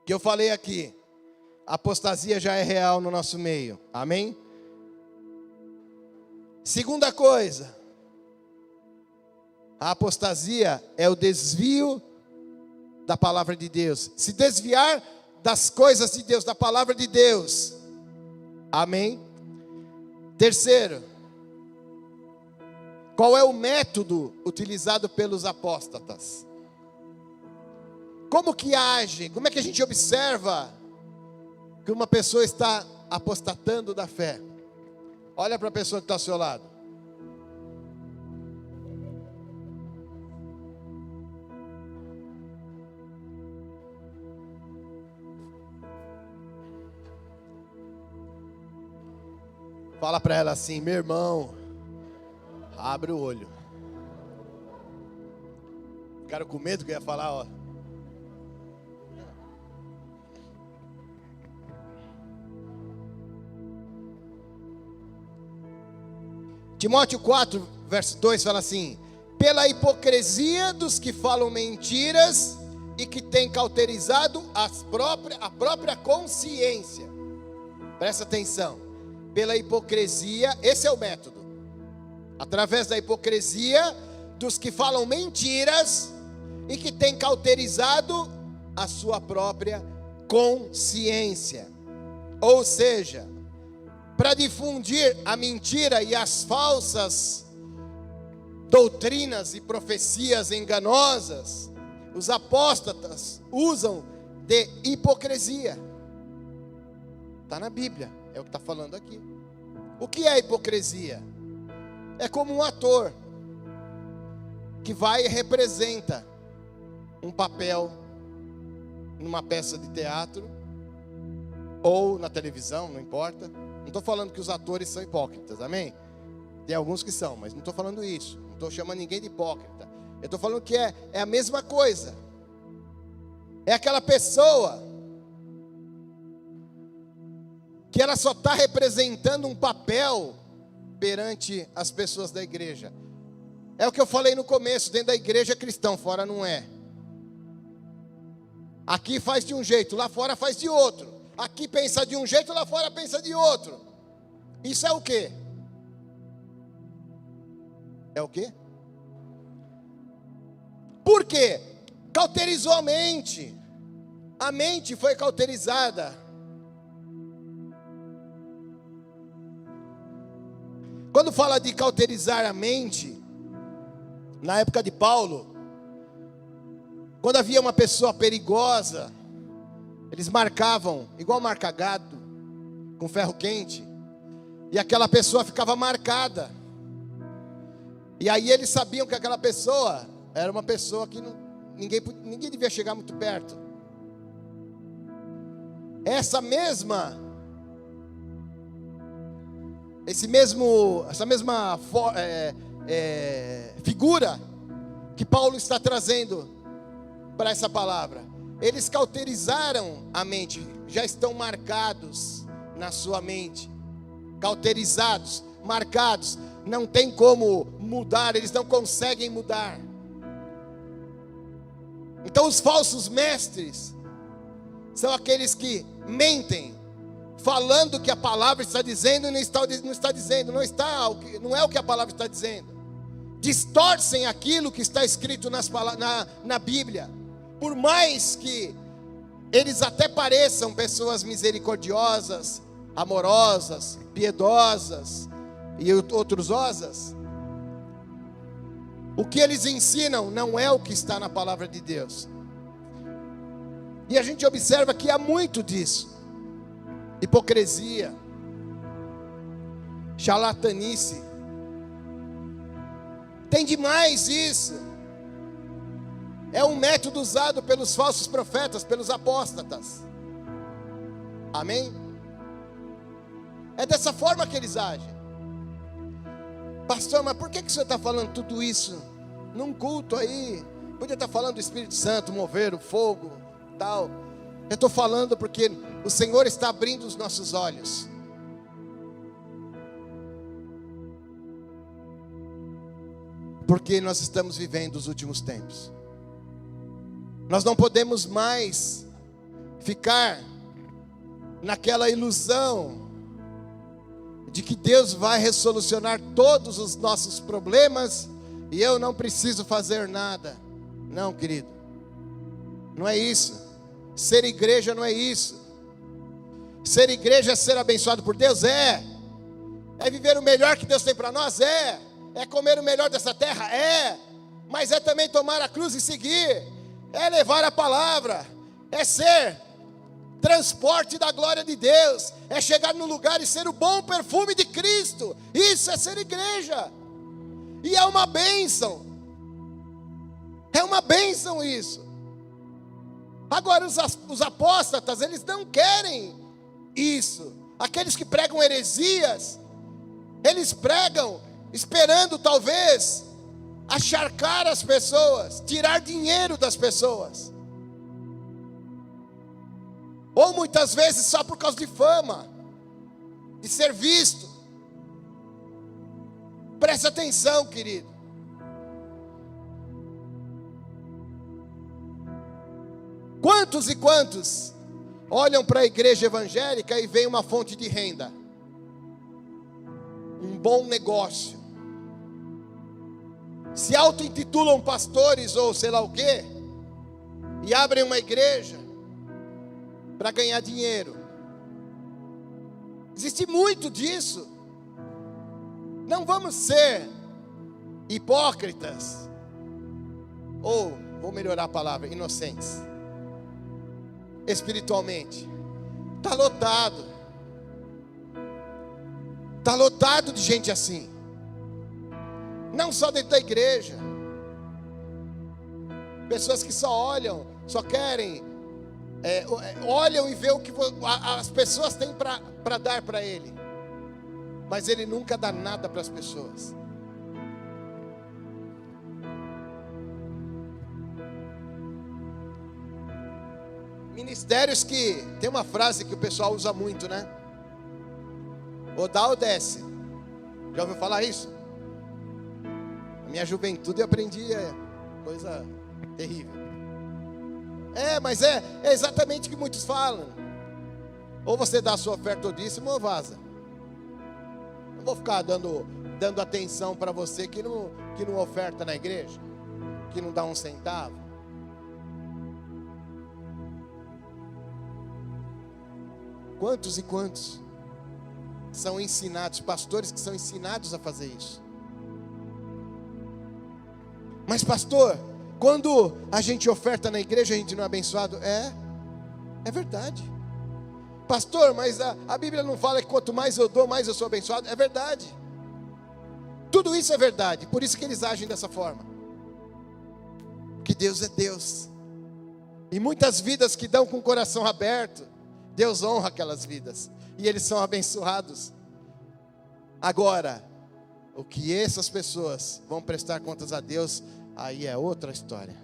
[SPEAKER 1] que eu falei aqui: a apostasia já é real no nosso meio. Amém? Segunda coisa, a apostasia é o desvio da palavra de Deus. Se desviar das coisas de Deus, da palavra de Deus. Amém? Terceiro, qual é o método utilizado pelos apóstatas? Como que age? Como é que a gente observa que uma pessoa está apostatando da fé? Olha para a pessoa que está ao seu lado. Fala para ela assim: meu irmão, abre o olho. Ficaram com medo que eu ia falar, ó. Timóteo 4, verso 2 fala assim: pela hipocrisia dos que falam mentiras e que têm cauterizado a própria consciência. Presta atenção. Pela hipocrisia, esse é o método. Através da hipocrisia dos que falam mentiras e que têm cauterizado a sua própria consciência. Ou seja, para difundir a mentira e as falsas doutrinas e profecias enganosas, os apóstatas usam de hipocrisia. Está na Bíblia, é o que está falando aqui. O que é hipocrisia? É como um ator que vai e representa um papel numa peça de teatro ou na televisão, não importa. Não estou falando que os atores são hipócritas, amém? Tem alguns que são, mas não estou falando isso. Não estou chamando ninguém de hipócrita. Eu estou falando que é a mesma coisa. É aquela pessoa que ela só está representando um papel perante as pessoas da igreja. É o que eu falei no começo, dentro da igreja é cristão, fora não é. Aqui faz de um jeito, lá fora faz de outro. Aqui pensa de um jeito, lá fora pensa de outro. Isso é o quê? É o quê? Por quê? Cauterizou a mente. A mente foi cauterizada. Quando fala de cauterizar a mente, na época de Paulo, quando havia uma pessoa perigosa, eles marcavam, igual marca gado, com ferro quente, e aquela pessoa ficava marcada. E aí eles sabiam que aquela pessoa era uma pessoa que ninguém devia chegar muito perto. Essa mesma figura que Paulo está trazendo para essa palavra. Eles cauterizaram a mente, já estão marcados na sua mente, cauterizados, marcados, não tem como mudar, eles não conseguem mudar. Então os falsos mestres são aqueles que mentem, falando que a palavra está dizendo e não está dizendo, não é o que a palavra está dizendo. Distorcem aquilo que está escrito na Bíblia. Por mais que eles até pareçam pessoas misericordiosas, amorosas, piedosas e outrosas, o que eles ensinam não é o que está na palavra de Deus. E a gente observa que há muito disso. Hipocrisia, charlatanice, tem demais isso. É um método usado pelos falsos profetas, pelos apóstatas. Amém? É dessa forma que eles agem. Pastor, mas por que o senhor está falando tudo isso num culto aí? Podia estar falando do Espírito Santo, mover o fogo, tal. Eu estou falando porque o Senhor está abrindo os nossos olhos. Porque nós estamos vivendo os últimos tempos. Nós não podemos mais ficar naquela ilusão de que Deus vai resolucionar todos os nossos problemas e eu não preciso fazer nada. Não, querido. Não é isso. Ser igreja não é isso. Ser igreja é ser abençoado por Deus? É viver o melhor que Deus tem para nós? É comer o melhor dessa terra? É. Mas é também tomar a cruz e seguir. É levar a palavra. É ser transporte da glória de Deus. É chegar no lugar e ser o bom perfume de Cristo. Isso é ser igreja. E é uma bênção. É uma bênção isso. Agora os apóstatas, eles não querem isso. Aqueles que pregam heresias, eles pregam esperando talvez acharcar as pessoas, tirar dinheiro das pessoas. Ou muitas vezes só por causa de fama, de ser visto. Preste atenção, querido. Quantos e quantos olham para a igreja evangélica e veem uma fonte de renda, um bom negócio, se auto-intitulam pastores ou sei lá o quê, e abrem uma igreja para ganhar dinheiro? Existe muito disso. Não vamos ser hipócritas, ou, vou melhorar a palavra, inocentes, espiritualmente. Está lotado. Está lotado de gente assim. Não só dentro da igreja. Pessoas que só olham, só querem, olham e vê o que as pessoas têm para dar para ele. Mas ele nunca dá nada para as pessoas. Ministérios que, tem uma frase que o pessoal usa muito, né? Ou dá ou desce. Já ouviu falar isso? Na minha juventude eu aprendi coisa terrível. Mas é exatamente o que muitos falam. Ou você dá a sua oferta ou dízimo ou vaza. Não vou ficar dando atenção para você que não oferta na igreja, que não dá um centavo. Quantos e quantos são ensinados, pastores que são ensinados a fazer isso? Mas pastor, quando a gente oferta na igreja, a gente não é abençoado? É verdade. Pastor, mas a Bíblia não fala que quanto mais eu dou, mais eu sou abençoado? É verdade. Tudo isso é verdade, por isso que eles agem dessa forma. Que Deus é Deus. E muitas vidas que dão com o coração aberto, Deus honra aquelas vidas. E eles são abençoados. Agora, o que essas pessoas vão prestar contas a Deus, aí é outra história.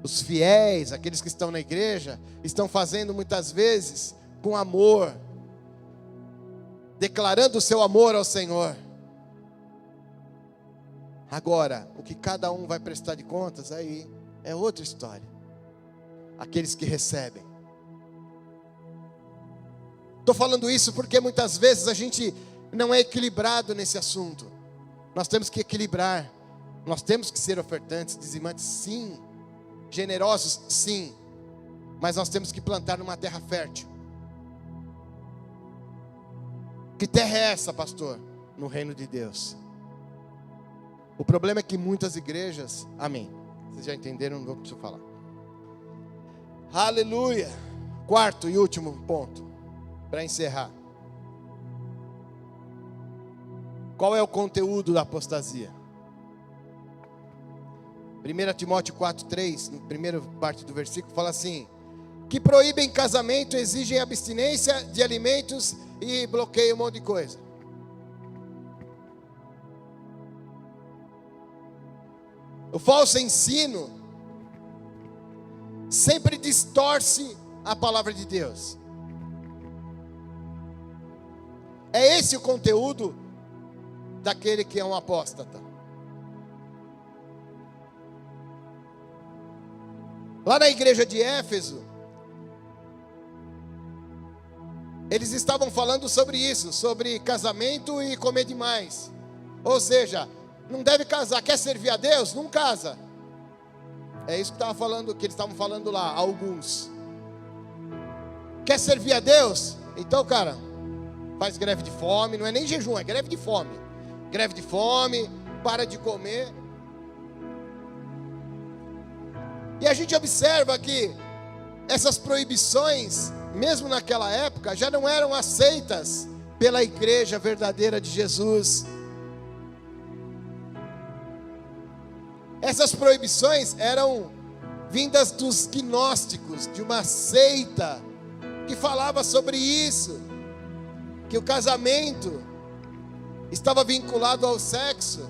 [SPEAKER 1] Os fiéis, aqueles que estão na igreja, estão fazendo muitas vezes com amor, declarando o seu amor ao Senhor. Agora, o que cada um vai prestar de contas, aí é outra história. Aqueles que recebem. Estou falando isso porque muitas vezes a gente não é equilibrado nesse assunto. Nós temos que equilibrar. Nós temos que ser ofertantes, dizimantes, sim. Generosos, sim. Mas nós temos que plantar numa terra fértil. Que terra é essa, pastor? No reino de Deus. O problema é que muitas igrejas, amém. Vocês já entenderam, não vou precisar falar. Aleluia. Quarto e último ponto, para encerrar. Qual é o conteúdo da apostasia? 1 Timóteo 4,3, na primeira parte do versículo, fala assim: que proíbem casamento, exigem abstinência de alimentos e bloqueiam um monte de coisa. O falso ensino sempre distorce a palavra de Deus. É esse o conteúdo daquele que é um apóstata. Lá na igreja de Éfeso, eles estavam falando sobre isso, sobre casamento e comer demais. Ou seja, não deve casar, quer servir a Deus? Não casa. É isso que eles estavam falando lá, alguns. Quer servir a Deus? Então, cara, faz greve de fome, não é nem jejum, é greve de fome. Greve de fome, para de comer. E a gente observa que essas proibições, mesmo naquela época, já não eram aceitas pela igreja verdadeira de Jesus. Essas proibições eram vindas dos gnósticos, de uma seita que falava sobre isso, que o casamento estava vinculado ao sexo,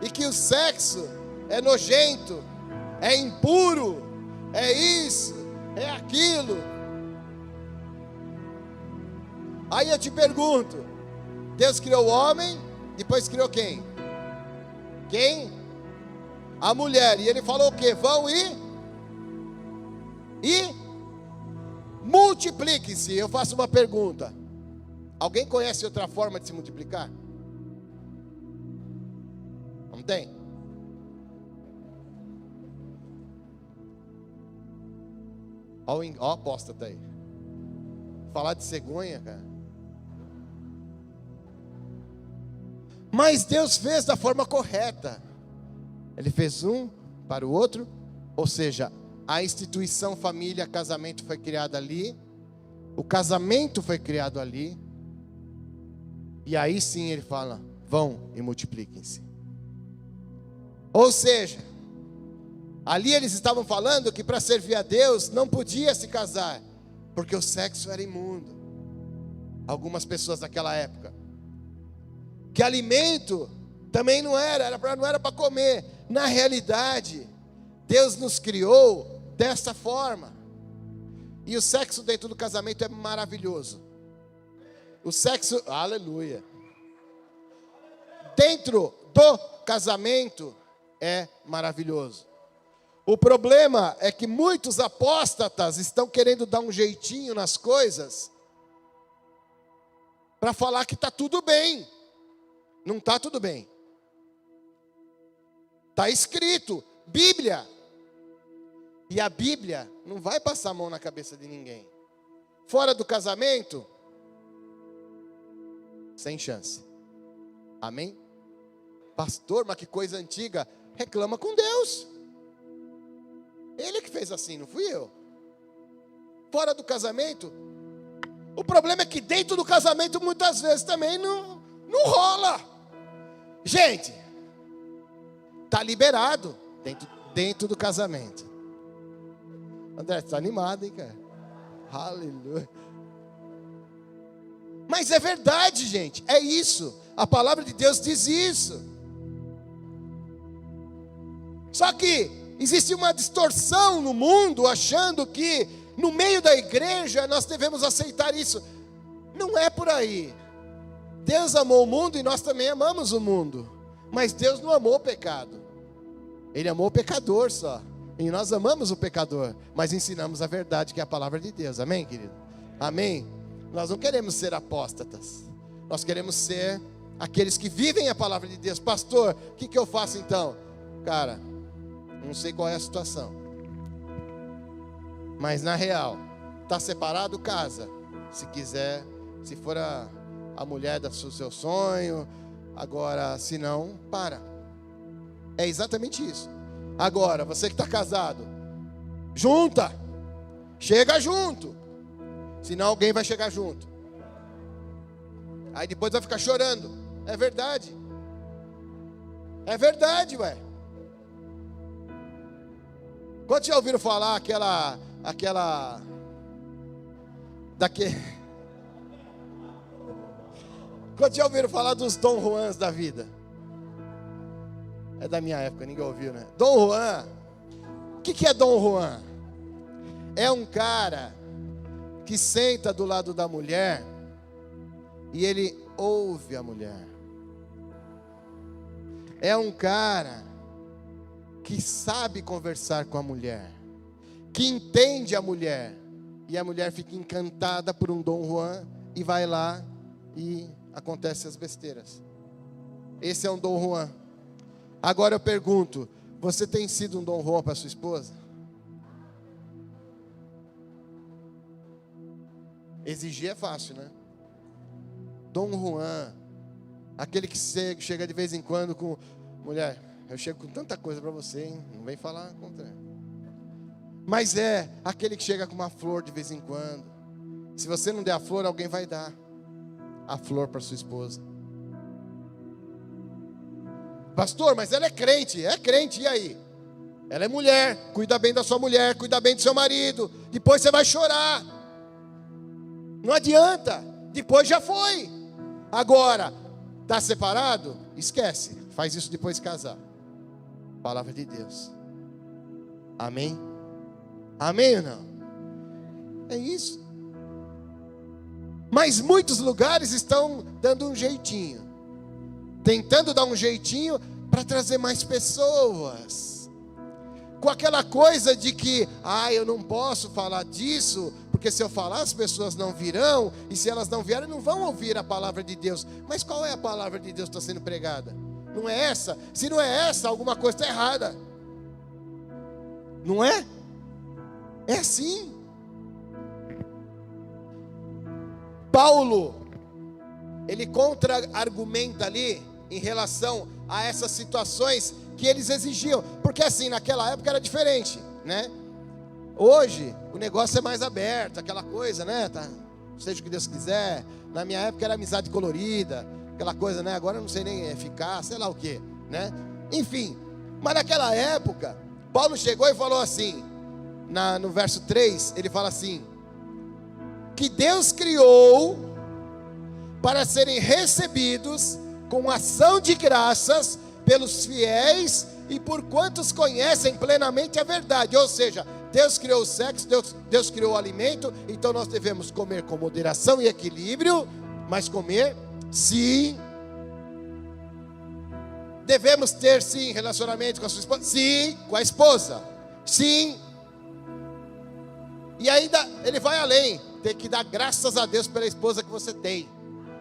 [SPEAKER 1] e que o sexo é nojento, é impuro, é isso, é aquilo. Aí eu te pergunto, Deus criou o homem, depois criou quem? Quem? A mulher. E ele falou o quê? Vão e multipliquem-se. Eu faço uma pergunta. Alguém conhece outra forma de se multiplicar? Não tem? Ó a apóstata aí. Falar de cegonha, cara. Mas Deus fez da forma correta. Ele fez um para o outro, ou seja, a instituição família, casamento foi criada ali, o casamento foi criado ali, e aí sim ele fala, vão e multipliquem-se. Ou seja, ali eles estavam falando que para servir a Deus não podia se casar, porque o sexo era imundo. Algumas pessoas naquela época, que alimento também não era para comer. Na realidade, Deus nos criou dessa forma. E o sexo dentro do casamento é maravilhoso. O sexo, aleluia. Dentro do casamento é maravilhoso. O problema é que muitos apóstatas estão querendo dar um jeitinho nas coisas para falar que está tudo bem. Não está tudo bem. Está escrito, Bíblia. E a Bíblia não vai passar a mão na cabeça de ninguém. Fora do casamento, sem chance. Amém? Pastor, mas que coisa antiga. Reclama com Deus. Ele que fez assim, não fui eu. Fora do casamento, o problema é que dentro do casamento muitas vezes também não rola. Gente, está liberado dentro do casamento. André, você está animado, hein, cara? Aleluia. Mas é verdade, gente, é isso. A palavra de Deus diz isso. Só que existe uma distorção no mundo, achando que no meio da igreja nós devemos aceitar isso. Não é por aí. Deus amou o mundo e nós também amamos o mundo. Mas Deus não amou o pecado. Ele amou o pecador só. E nós amamos o pecador, mas ensinamos a verdade, que é a palavra de Deus. Amém, querido? Amém? Nós não queremos ser apóstatas. Nós queremos ser aqueles que vivem a palavra de Deus. Pastor, o que eu faço então? Cara, não sei qual é a situação. Mas na real, está separado, casa. Se quiser, se for a mulher do seu sonho. Agora, se não, para. É exatamente isso. Agora, você que está casado, junta. Chega junto. Senão alguém vai chegar junto. Aí depois vai ficar chorando. É verdade. É verdade, ué. Quantos já ouviram falar Quantos já ouviram falar dos Dom Juans da vida? É da minha época, ninguém ouviu, né? Dom Juan. O que é Dom Juan? É um cara que senta do lado da mulher e ele ouve a mulher. É um cara que sabe conversar com a mulher, que entende a mulher, e a mulher fica encantada por um Dom Juan e vai lá e acontece as besteiras. Esse é um Dom Juan. Agora eu pergunto, você tem sido um Dom Juan para sua esposa? Exigir é fácil, né? Dom Juan, aquele que chega de vez em quando com... Mulher, eu chego com tanta coisa para você, hein? Não vem falar contra. Mas é aquele que chega com uma flor de vez em quando. Se você não der a flor, alguém vai dar a flor para sua esposa. Pastor, mas ela é crente, e aí? Ela é mulher, cuida bem da sua mulher, cuida bem do seu marido. Depois você vai chorar. Não adianta, depois já foi. Agora, está separado? Esquece, faz isso depois de casar. Palavra de Deus. Amém? Amém ou não? É isso. Mas muitos lugares estão dando um jeitinho, tentando dar um jeitinho para trazer mais pessoas, com aquela coisa de que, eu não posso falar disso, porque se eu falar as pessoas não virão, e se elas não vierem não vão ouvir a palavra de Deus. Mas qual é a palavra de Deus que está sendo pregada? Não é essa? Se não é essa, alguma coisa está errada. Não é? É assim. Paulo, ele contra-argumenta ali, em relação a essas situações que eles exigiam. Porque assim, naquela época era diferente, né? Hoje, o negócio é mais aberto, aquela coisa, né? Tá, seja o que Deus quiser. Na minha época era amizade colorida, aquela coisa, né? Agora eu não sei nem ficar, sei lá o quê, né? Enfim, mas naquela época, Paulo chegou e falou assim, no verso 3, ele fala assim: que Deus criou para serem recebidos com ação de graças pelos fiéis e por quantos conhecem plenamente a verdade. Ou seja, Deus criou o sexo, Deus criou o alimento, então nós devemos comer com moderação e equilíbrio, mas comer sim. Devemos ter sim relacionamento com a sua esposa, sim, com a esposa, sim. E ainda ele vai além, tem que dar graças a Deus pela esposa que você tem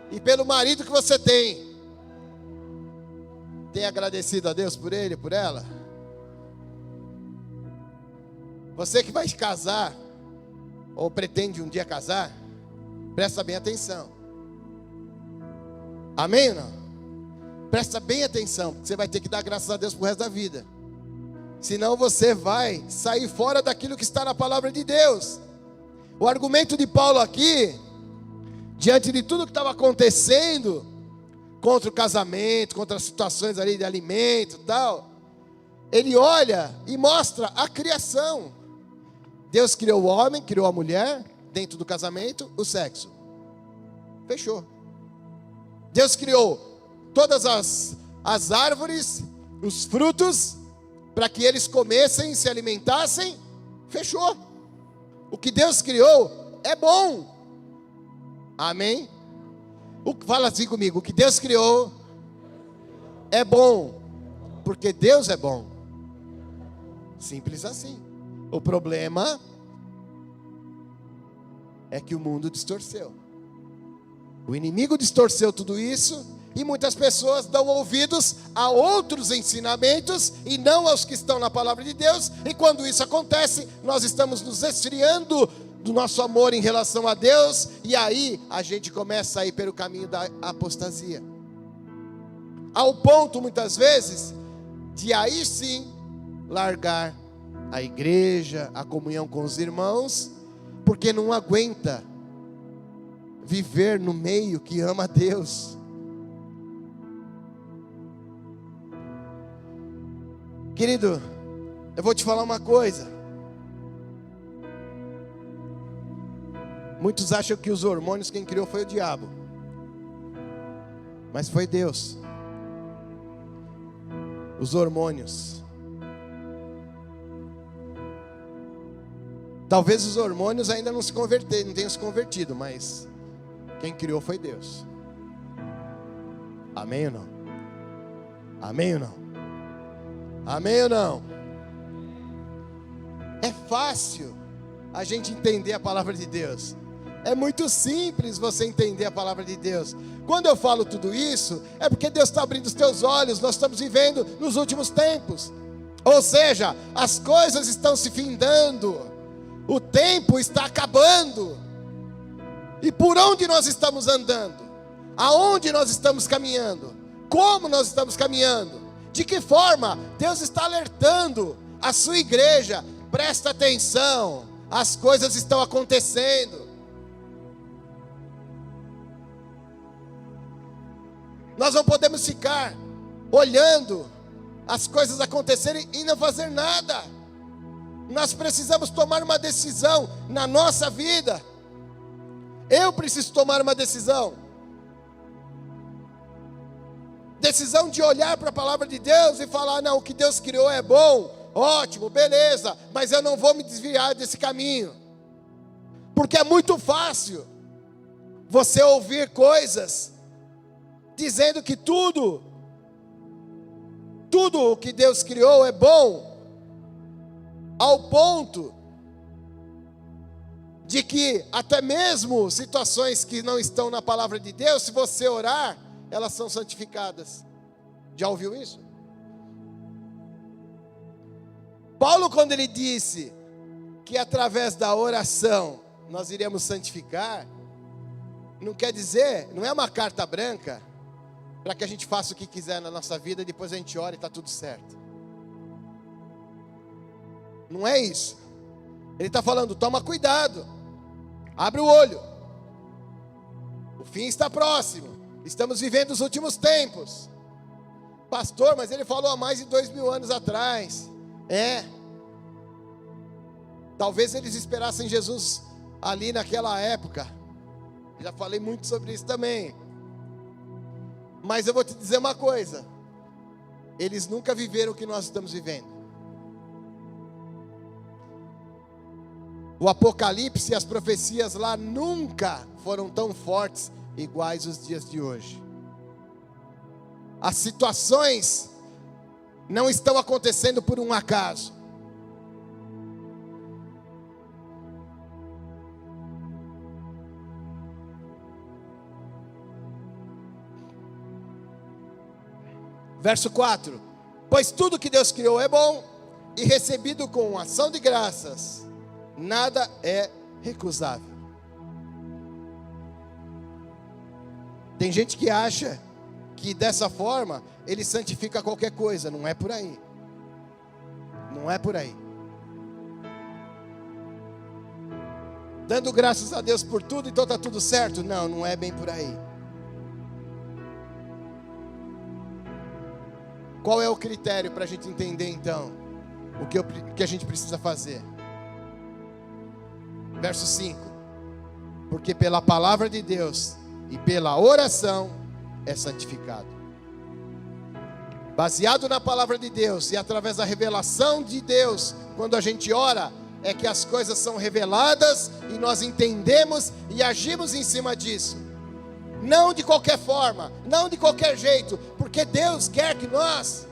[SPEAKER 1] e pelo marido que você tem. Tem agradecido a Deus por ele, por ela? Você que vai casar, ou pretende um dia casar, presta bem atenção. Amém ou não? Presta bem atenção, porque você vai ter que dar graças a Deus pro resto da vida. Senão você vai sair fora daquilo que está na palavra de Deus. O argumento de Paulo aqui, diante de tudo que estava acontecendo, contra o casamento, contra as situações ali de alimento e tal, ele olha e mostra a criação. Deus criou o homem, criou a mulher, dentro do casamento, o sexo. Fechou. Deus criou todas as árvores, os frutos, para que eles comessem, se alimentassem. Fechou. O que Deus criou é bom. Amém? Fala assim comigo: o que Deus criou é bom, porque Deus é bom. Simples assim. O problema é que o mundo distorceu. O inimigo distorceu tudo isso, e muitas pessoas dão ouvidos a outros ensinamentos e não aos que estão na palavra de Deus. E quando isso acontece, nós estamos nos esfriando do nosso amor em relação a Deus, e aí a gente começa a ir pelo caminho da apostasia, ao ponto muitas vezes de aí sim largar a igreja, a comunhão com os irmãos, porque não aguenta viver no meio que ama a Deus. Querido, eu vou te falar uma coisa. Muitos acham que os hormônios quem criou foi o diabo, mas foi Deus. Os hormônios. Talvez os hormônios ainda não tenham se convertido, mas quem criou foi Deus. Amém ou não? Amém ou não? Amém ou não? É fácil a gente entender a palavra de Deus. É muito simples você entender a palavra de Deus. Quando eu falo tudo isso, é porque Deus está abrindo os teus olhos. Nós estamos vivendo nos últimos tempos. Ou seja, as coisas estão se findando. O tempo está acabando. E por onde nós estamos andando? Aonde nós estamos caminhando? Como nós estamos caminhando? De que forma? Deus está alertando a sua igreja. Presta atenção, as coisas estão acontecendo. Nós não podemos ficar olhando as coisas acontecerem e não fazer nada. Nós precisamos tomar uma decisão na nossa vida. Eu preciso tomar uma decisão. Decisão de olhar para a palavra de Deus e falar: não, o que Deus criou é bom, ótimo, beleza, mas eu não vou me desviar desse caminho. Porque é muito fácil você ouvir coisas dizendo que tudo o que Deus criou é bom, ao ponto de que até mesmo situações que não estão na palavra de Deus, se você orar, elas são santificadas. Já ouviu isso? Paulo, quando ele disse que através da oração nós iremos santificar, não quer dizer, não é uma carta branca, para que a gente faça o que quiser na nossa vida e depois a gente ora e está tudo certo. Não é isso. Ele está falando, toma cuidado, abre o olho, o fim está próximo, estamos vivendo os últimos tempos. Pastor, mas ele falou há mais de 2000 anos atrás. Talvez eles esperassem Jesus ali naquela época. Já falei muito sobre isso também. Mas eu vou te dizer uma coisa: eles nunca viveram o que nós estamos vivendo. O Apocalipse e as profecias lá nunca foram tão fortes iguais os dias de hoje. As situações não estão acontecendo por um acaso. Verso 4: pois tudo que Deus criou é bom, e recebido com ação de graças, nada é recusável. Tem gente que acha que dessa forma ele santifica qualquer coisa. Não é por aí. Não é por aí. Dando graças a Deus por tudo, então está tudo certo? Não, não é bem por aí. Qual é o critério para a gente entender então o que a gente precisa fazer? Verso 5: porque pela palavra de Deus e pela oração é santificado. Baseado na palavra de Deus e através da revelação de Deus, quando a gente ora, é que as coisas são reveladas e nós entendemos e agimos em cima disso. Não de qualquer forma, não de qualquer jeito, porque Deus quer que nós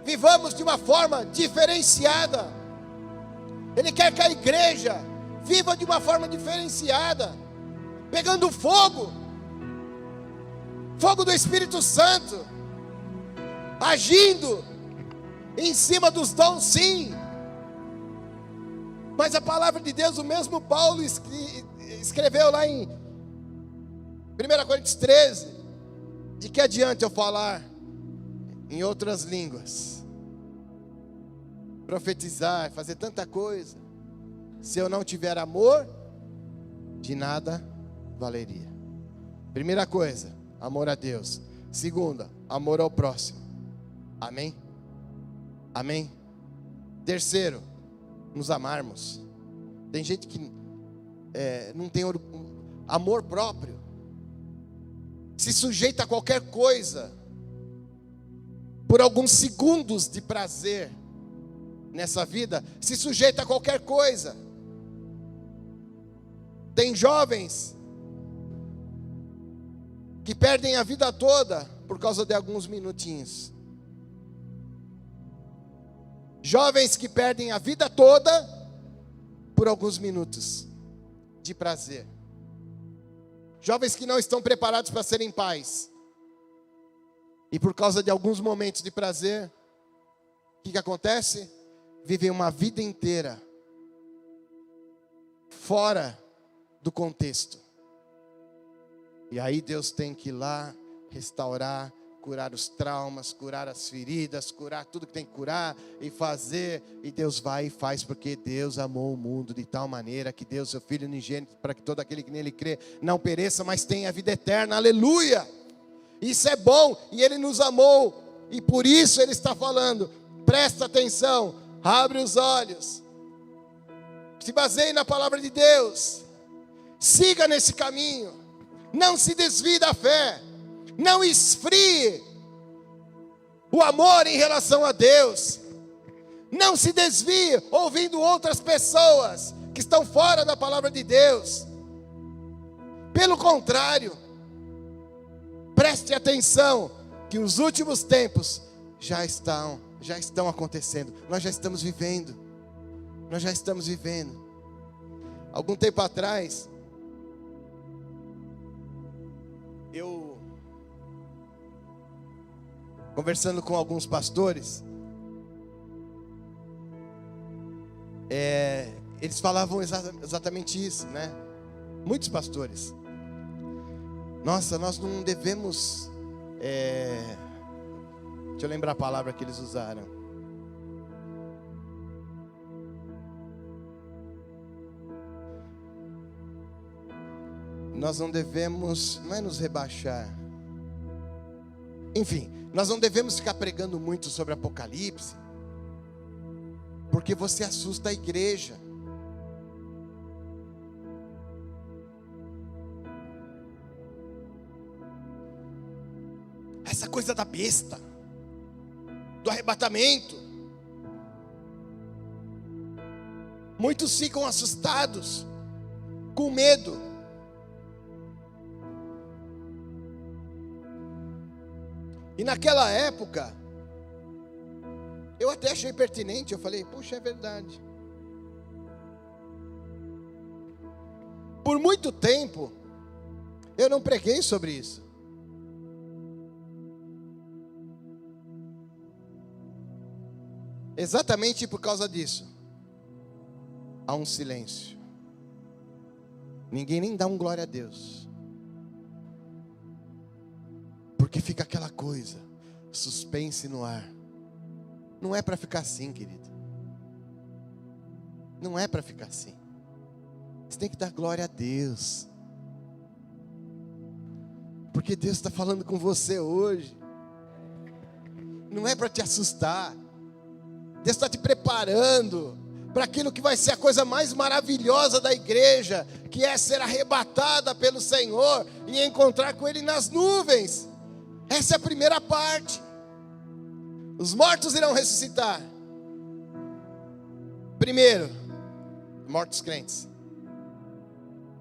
[SPEAKER 1] vivamos de uma forma diferenciada. Ele quer que a igreja viva de uma forma diferenciada, pegando fogo do Espírito Santo, agindo em cima dos dons, sim. Mas a palavra de Deus, o mesmo Paulo escreveu lá em 1 Coríntios 13, de que adianta eu falar em outras línguas, profetizar, fazer tanta coisa, se eu não tiver amor, de nada valeria. Primeira coisa, amor a Deus. Segunda, amor ao próximo. Amém? Amém? Terceiro, nos amarmos. Tem gente que não tem amor próprio, se sujeita a qualquer coisa por alguns segundos de prazer nessa vida, se sujeita a qualquer coisa. Tem jovens que perdem a vida toda por causa de alguns minutinhos. Jovens que perdem a vida toda por alguns minutos de prazer. Jovens que não estão preparados para serem pais. E por causa de alguns momentos de prazer, o que acontece? Vivem uma vida inteira fora do contexto. E aí Deus tem que ir lá, restaurar, curar os traumas, curar as feridas, curar tudo que tem que curar e fazer. E Deus vai e faz, porque Deus amou o mundo de tal maneira que deu seu Filho unigênito para que todo aquele que nele crê não pereça, mas tenha a vida eterna. Aleluia! Isso é bom, e Ele nos amou, e por isso Ele está falando, presta atenção, abre os olhos, se baseie na palavra de Deus, siga nesse caminho, não se desvie da fé, não esfrie o amor em relação a Deus, não se desvie ouvindo outras pessoas que estão fora da palavra de Deus. Pelo contrário, preste atenção que os últimos tempos já estão acontecendo. Nós já estamos vivendo. Algum tempo atrás, eu conversando com alguns pastores, eles falavam exatamente isso, né? Muitos pastores. Nossa, nós não devemos Deixa eu lembrar a palavra que eles usaram. Nós não devemos, não é nos rebaixar. Enfim, nós não devemos ficar pregando muito sobre Apocalipse, porque você assusta a igreja. Essa coisa da besta, do arrebatamento. Muitos ficam assustados, com medo. E naquela época, eu até achei pertinente, eu falei, puxa, é verdade. Por muito tempo, eu não preguei sobre isso. Exatamente por causa disso. Há um silêncio. Ninguém nem dá um glória a Deus. Porque fica aquela coisa, suspense no ar. Não é para ficar assim, querido. Não é para ficar assim. Você tem que dar glória a Deus. Porque Deus está falando com você hoje. Não é para te assustar. Deus está te preparando para aquilo que vai ser a coisa mais maravilhosa da igreja, que é ser arrebatada pelo Senhor e encontrar com Ele nas nuvens. Essa é a primeira parte. Os mortos irão ressuscitar. Primeiro, mortos crentes.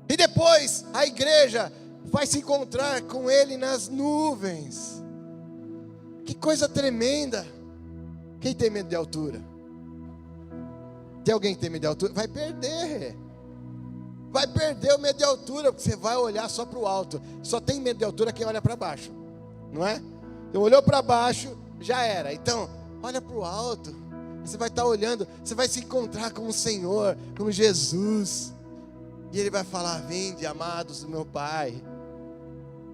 [SPEAKER 1] E depois a igreja vai se encontrar com Ele nas nuvens. Que coisa tremenda. Quem tem medo de altura? Tem alguém que tem medo de altura? Vai perder. Vai perder o medo de altura, porque você vai olhar só para o alto. Só tem medo de altura quem olha para baixo. Não é? Então olhou para baixo, já era. Então, olha para o alto. Você vai estar olhando, você vai se encontrar com o Senhor, com Jesus. E Ele vai falar, vinde amados do meu Pai.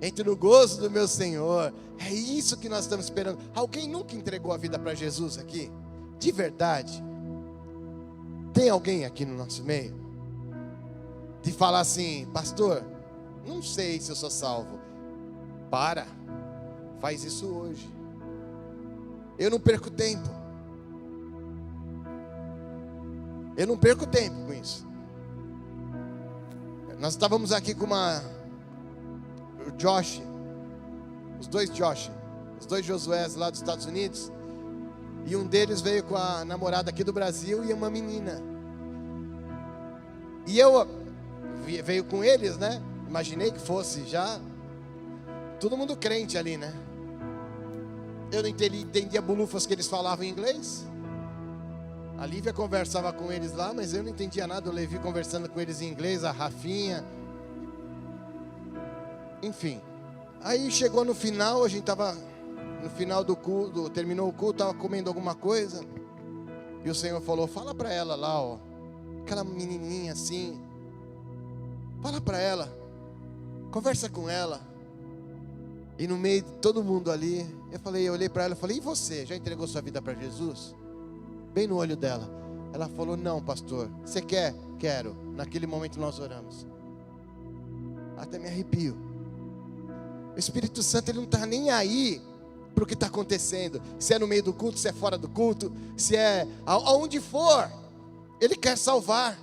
[SPEAKER 1] Entre no gozo do meu Senhor. É isso que nós estamos esperando. Alguém nunca entregou a vida para Jesus aqui? De verdade? Tem alguém aqui no nosso meio? De falar assim, pastor, não sei se eu sou salvo. Para. Faz isso hoje. Eu não perco tempo. Eu não perco tempo com isso. Nós estávamos aqui com o Josh, os dois Josués lá dos Estados Unidos, e um deles veio com a namorada aqui do Brasil e uma menina. E eu veio com eles, né? Imaginei que fosse já todo mundo crente ali, né? Eu não entendia bulufas que eles falavam em inglês. A Lívia conversava com eles lá, mas eu não entendia nada. O Levi conversando com eles em inglês, a Rafinha. Enfim. Aí chegou no final, a gente estava no final do culto, terminou o culto, estava comendo alguma coisa. E o Senhor falou, fala para ela lá, ó. Aquela menininha assim. Fala para ela. Conversa com ela. E no meio de todo mundo ali, eu olhei para ela e falei, e você, já entregou sua vida para Jesus? Bem no olho dela. Ela falou, não pastor, você quer? Quero. Naquele momento nós oramos. Até me arrepio. O Espírito Santo, ele não está nem aí para o que está acontecendo. Se é no meio do culto, se é fora do culto, se é aonde for. Ele quer salvar.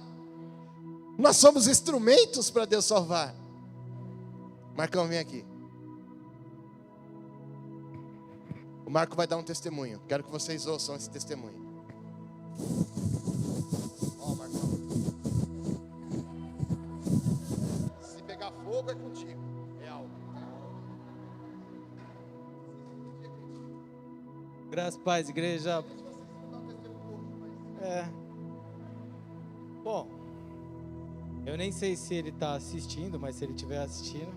[SPEAKER 1] Nós somos instrumentos para Deus salvar. Marcão, vem aqui. O Marco vai dar um testemunho. Quero que vocês ouçam esse testemunho. Ó, Marcão. Se pegar fogo é contigo. É algo.
[SPEAKER 2] Graças a paz, igreja. Bom, eu nem sei se ele está assistindo, mas se ele estiver assistindo,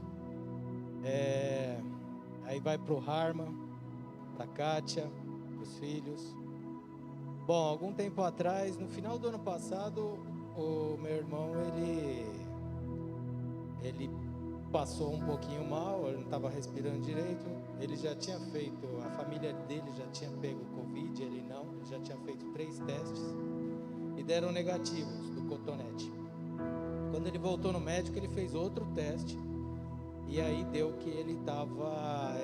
[SPEAKER 2] aí vai pro Harman, pra Kátia, pros filhos. Bom, algum tempo atrás, no final do ano passado, o meu irmão, ele passou um pouquinho mal, ele não estava respirando direito. Ele já tinha feito, a família dele já tinha pego Covid, ele não. Ele já tinha feito 3 testes e deram negativos do cotonete. Quando ele voltou no médico, ele fez outro teste e aí deu que ele estava,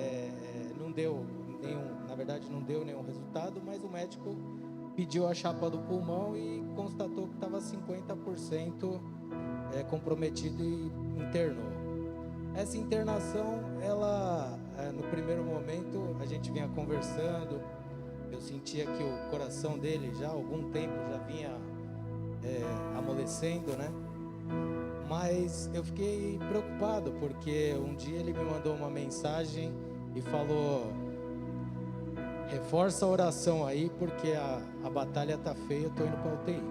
[SPEAKER 2] não deu nenhum, na verdade não deu nenhum resultado, mas o médico pediu a chapa do pulmão e constatou que estava 50% comprometido e internou. Essa internação, ela, no primeiro momento, a gente vinha conversando, eu sentia que o coração dele já há algum tempo já vinha amolecendo, né? Mas eu fiquei preocupado, porque um dia ele me mandou uma mensagem e falou: reforça a oração aí, porque a batalha tá feia, eu tô indo para UTI.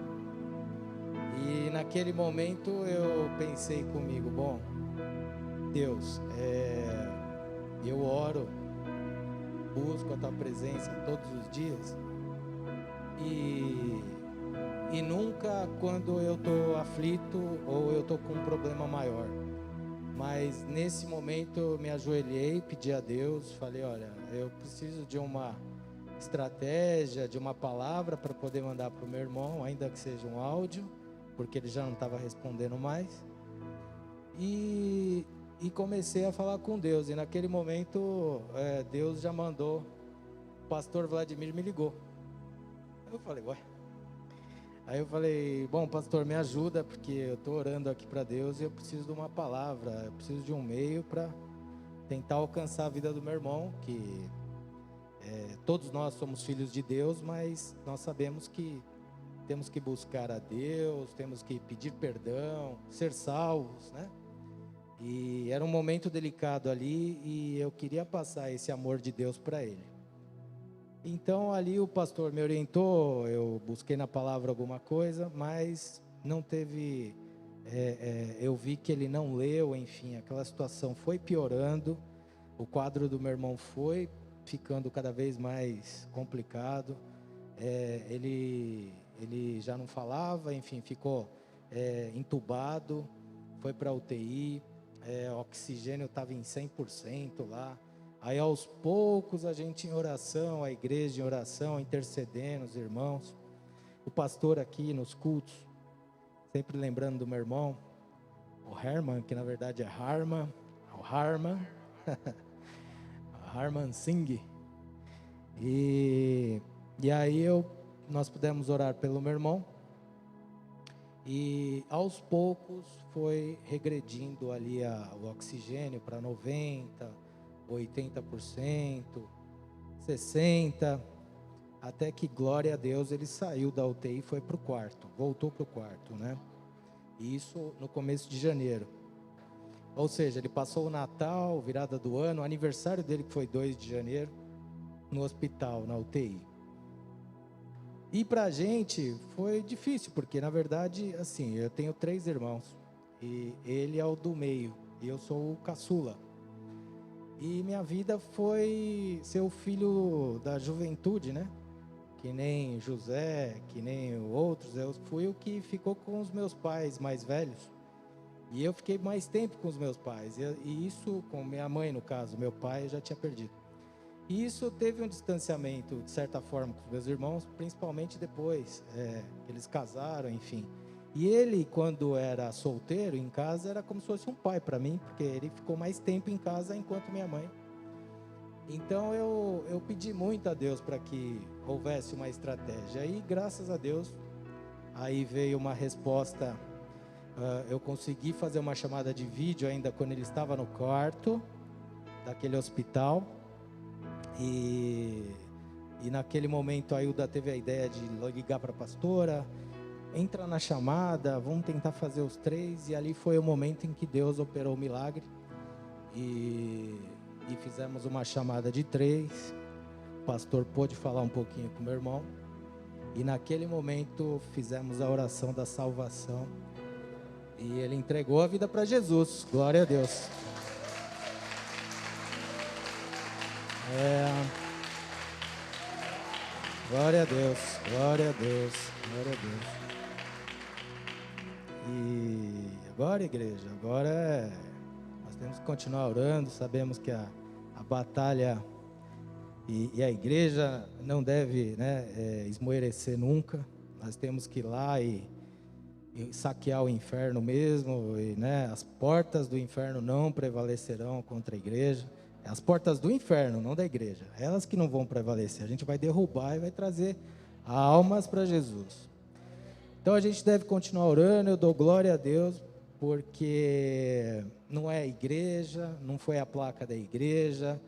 [SPEAKER 2] E naquele momento eu pensei comigo, bom, Deus, eu oro, busco a tua presença todos os dias e nunca quando eu estou aflito ou eu estou com um problema maior. Mas nesse momento eu me ajoelhei, pedi a Deus, falei, olha, eu preciso de uma estratégia, de uma palavra para poder mandar para o meu irmão, ainda que seja um áudio, porque ele já não estava respondendo mais. E comecei a falar com Deus. E naquele momento, Deus já mandou, o pastor Vladimir me ligou. Eu falei, ué. Aí eu falei, bom, pastor, me ajuda, porque eu estou orando aqui para Deus e eu preciso de uma palavra, eu preciso de um meio para tentar alcançar a vida do meu irmão, que todos nós somos filhos de Deus, mas nós sabemos que temos que buscar a Deus, temos que pedir perdão, ser salvos, né? E era um momento delicado ali e eu queria passar esse amor de Deus para ele. Então ali o pastor me orientou, eu busquei na palavra alguma coisa, mas não teve, eu vi que ele não leu, enfim, aquela situação foi piorando, o quadro do meu irmão foi ficando cada vez mais complicado, ele já não falava, enfim, ficou entubado, foi para UTI, o oxigênio estava em 100% lá. Aí aos poucos a gente em oração, a igreja em oração, intercedendo os irmãos, o pastor aqui nos cultos, sempre lembrando do meu irmão, o Herman, que na verdade é Harman, o Harman, Harman Singh. E aí nós pudemos orar pelo meu irmão. E aos poucos foi regredindo ali o oxigênio para 90%, 80%, 60%, até que, glória a Deus, ele saiu da UTI e foi para o quarto, voltou para o quarto, né? Isso no começo de janeiro. Ou seja, ele passou o Natal, virada do ano, o aniversário dele que foi 2 de janeiro, no hospital, na UTI. E pra gente foi difícil, porque na verdade, assim, eu tenho 3 irmãos, e ele é o do meio, e eu sou o caçula. E minha vida foi ser o filho da juventude, né? Que nem José, que nem outros, eu fui o que ficou com os meus pais mais velhos. E eu fiquei mais tempo com os meus pais, e isso com minha mãe, no caso, meu pai eu já tinha perdido. E isso teve um distanciamento, de certa forma, com os meus irmãos, principalmente depois que eles casaram, enfim. E ele, quando era solteiro, em casa, era como se fosse um pai para mim, porque ele ficou mais tempo em casa enquanto minha mãe. Então eu pedi muito a Deus para que houvesse uma estratégia. E graças a Deus, aí veio uma resposta. Eu consegui fazer uma chamada de vídeo ainda quando ele estava no quarto daquele hospital. E naquele momento a Hilda teve a ideia de ligar para a pastora, entra na chamada, vamos tentar fazer os 3, e ali foi o momento em que Deus operou o milagre, e fizemos uma chamada de 3, o pastor pôde falar um pouquinho com o meu irmão, e naquele momento fizemos a oração da salvação, e ele entregou a vida para Jesus, glória a Deus. Glória a Deus, glória a Deus, glória a Deus. E agora, igreja, agora nós temos que continuar orando. Sabemos que a batalha e a igreja não deve, esmorecer nunca. Nós temos que ir lá e saquear o inferno mesmo, e, as portas do inferno não prevalecerão contra a igreja. As portas do inferno, não da igreja, elas que não vão prevalecer. A gente vai derrubar e vai trazer almas para Jesus. Então a gente deve continuar orando. Eu dou glória a Deus, porque não é a igreja, não foi a placa da igreja,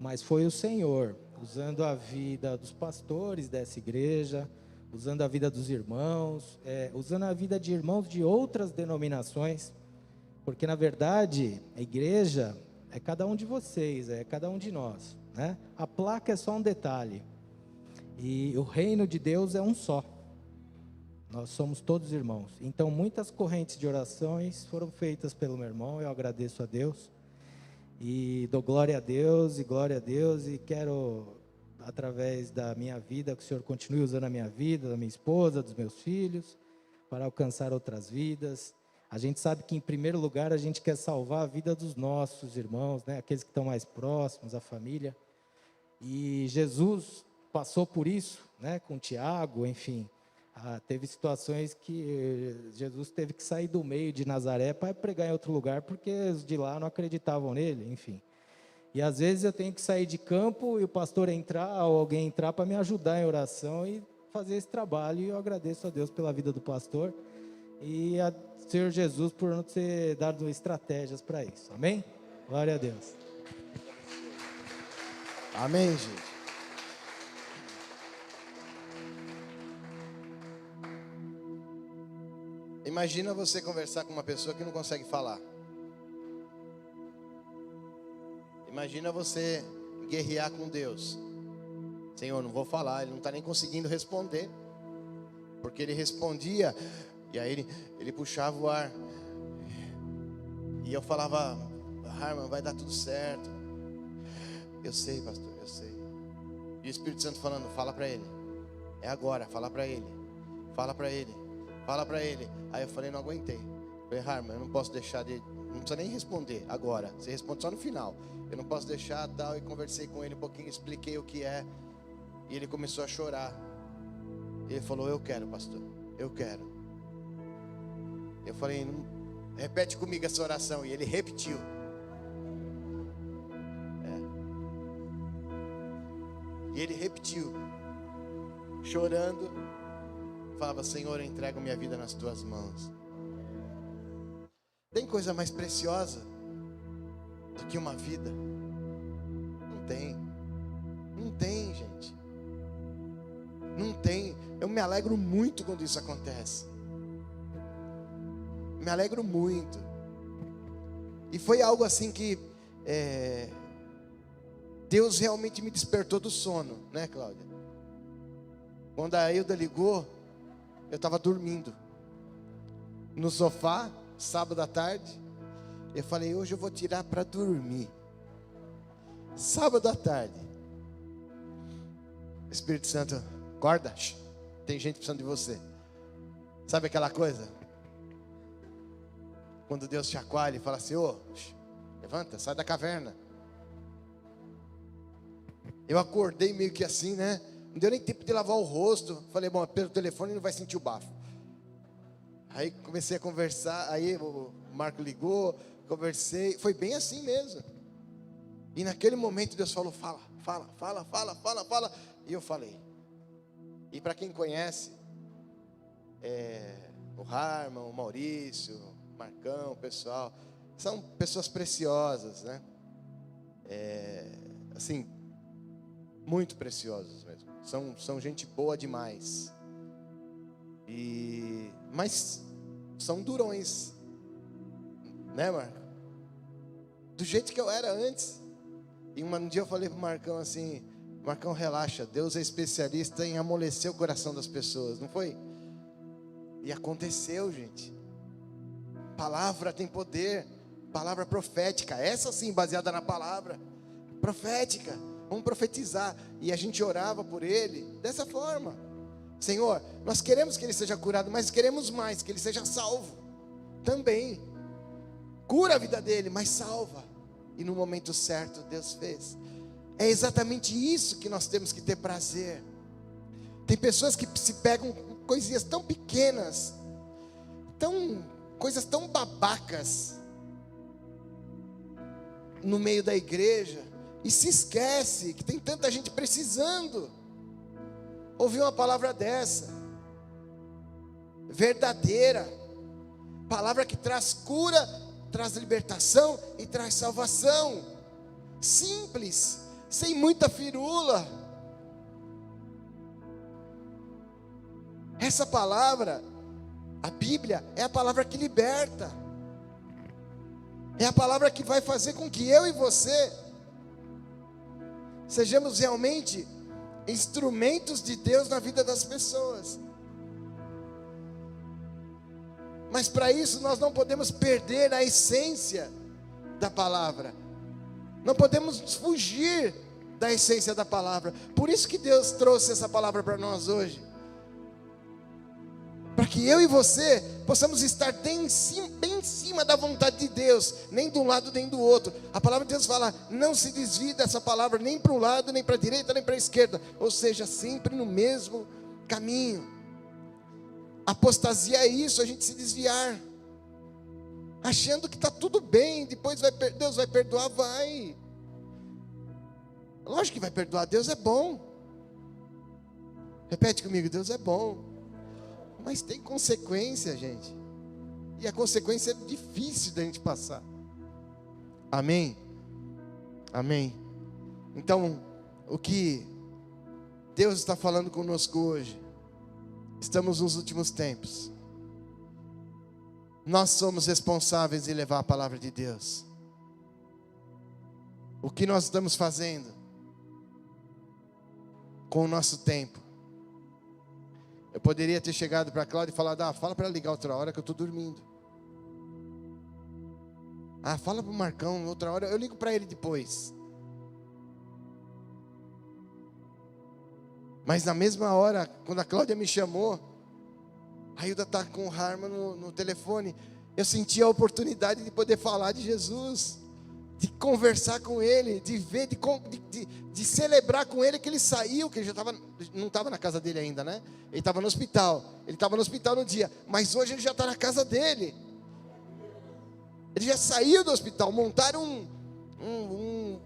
[SPEAKER 2] mas foi o Senhor, usando a vida dos pastores dessa igreja, usando a vida dos irmãos, usando a vida de irmãos de outras denominações, porque na verdade a igreja é cada um de vocês, é cada um de nós, né? A placa é só um detalhe, e o reino de Deus é um só. Nós somos todos irmãos. Então muitas correntes de orações foram feitas pelo meu irmão. Eu agradeço a Deus e dou glória a Deus e quero, através da minha vida, que o Senhor continue usando a minha vida, da minha esposa, dos meus filhos, para alcançar outras vidas. A gente sabe que, em primeiro lugar, a gente quer salvar a vida dos nossos irmãos, aqueles que estão mais próximos, a família. E Jesus passou por isso, com Tiago, enfim. Teve situações que Jesus teve que sair do meio de Nazaré para pregar em outro lugar, porque os de lá não acreditavam nele, enfim. E às vezes eu tenho que sair de campo e o pastor entrar, ou alguém entrar para me ajudar em oração e fazer esse trabalho. E eu agradeço a Deus pela vida do pastor e a Senhor Jesus por não ter dado estratégias para isso. Amém? Glória a Deus.
[SPEAKER 1] Amém, gente. Imagina você conversar com uma pessoa que não consegue falar. Imagina você guerrear com Deus. Senhor, não vou falar. Ele não está nem conseguindo responder, porque ele respondia e aí ele puxava o ar. E eu falava: Harman, vai dar tudo certo. Eu sei, pastor, eu sei. E o Espírito Santo falando: fala para ele. É agora, fala para ele. Fala para ele. Fala para ele. Aí eu falei: não aguentei. Falei: Harman, eu não posso deixar de... Não precisa nem responder agora. Você responde só no final. Eu não posso deixar tal. E conversei com ele um pouquinho, expliquei o que é. E ele começou a chorar. E ele falou: eu quero, pastor. Eu quero. Eu falei: repete comigo essa oração. E ele repetiu. E ele repetiu, chorando. Falava: Senhor, eu entrego minha vida nas tuas mãos. Tem coisa mais preciosa do que uma vida? Não tem. Não tem, gente. Não tem. Eu me alegro muito quando isso acontece. Me alegro muito. E foi algo assim que Deus realmente me despertou do sono, né, Cláudia? Quando a Hilda ligou, eu estava dormindo no sofá, sábado à tarde. Eu falei: hoje eu vou tirar para dormir. Sábado à tarde. Espírito Santo: acorda, tem gente precisando de você. Sabe aquela coisa? Quando Deus chacoalha e fala assim: levanta, sai da caverna. Eu acordei meio que assim, né? Não deu nem tempo de lavar o rosto. Falei: bom, pelo telefone não vai sentir o bafo. Aí comecei a conversar. Aí o Marco ligou, conversei. Foi bem assim mesmo. E naquele momento Deus falou: fala. E eu falei. E para quem conhece, o Harman, o Maurício, o Marcão, o pessoal, são pessoas preciosas, né? Assim, muito preciosos mesmo. São gente boa demais. Mas são durões, né, Marco? Do jeito que eu era antes. E um dia eu falei pro Marcão assim: Marcão, relaxa, Deus é especialista em amolecer o coração das pessoas, não foi? E aconteceu, gente. Palavra tem poder. Palavra profética, essa sim baseada na palavra profética. Vamos profetizar. E a gente orava por ele dessa forma: Senhor, nós queremos que ele seja curado, mas queremos mais, que ele seja salvo também. cura a vida dele, mas salva. E no momento certo Deus fez. É exatamente isso que nós temos que ter prazer. Tem pessoas que se pegam com coisinhas tão pequenas, coisas tão babacas no meio da igreja, e se esquece que tem tanta gente precisando ouvir uma palavra dessa, verdadeira, palavra que traz cura, traz libertação e traz salvação, simples, sem muita firula. Essa palavra, a Bíblia, é a palavra que liberta, é a palavra que vai fazer com que eu e você sejamos realmente instrumentos de Deus na vida das pessoas. Mas para isso nós não podemos perder a essência da palavra, não podemos fugir da essência da palavra. Por isso que Deus trouxe essa palavra para nós hoje, para que eu e você possamos estar bem em cima da vontade de Deus, nem de um lado nem do outro. A palavra de Deus fala: não se desvie dessa palavra nem para um lado, nem para a direita, nem para a esquerda, ou seja, sempre no mesmo caminho. Apostasia é isso, a gente se desviar, achando que está tudo bem, depois Deus vai perdoar, vai. Lógico que vai perdoar, Deus é bom. Repete comigo: Deus é bom. Mas tem consequência, gente. E a consequência é difícil da gente passar. Amém? Amém. Então, o que Deus está falando conosco hoje, estamos nos últimos tempos. Nós somos responsáveis em levar a palavra de Deus. O que nós estamos fazendo com o nosso tempo? Eu poderia ter chegado para a Cláudia e falado: fala para ligar outra hora que eu estou dormindo. Fala para o Marcão outra hora, eu ligo para ele depois. Mas na mesma hora, quando a Cláudia me chamou, a Hilda está com o Harman no telefone, eu senti a oportunidade de poder falar de Jesus, de conversar com ele, de ver, de celebrar com ele que ele saiu, que ele não estava na casa dele ainda, né? Ele estava no hospital, no dia, mas hoje ele já está na casa dele. Ele já saiu do hospital, montaram um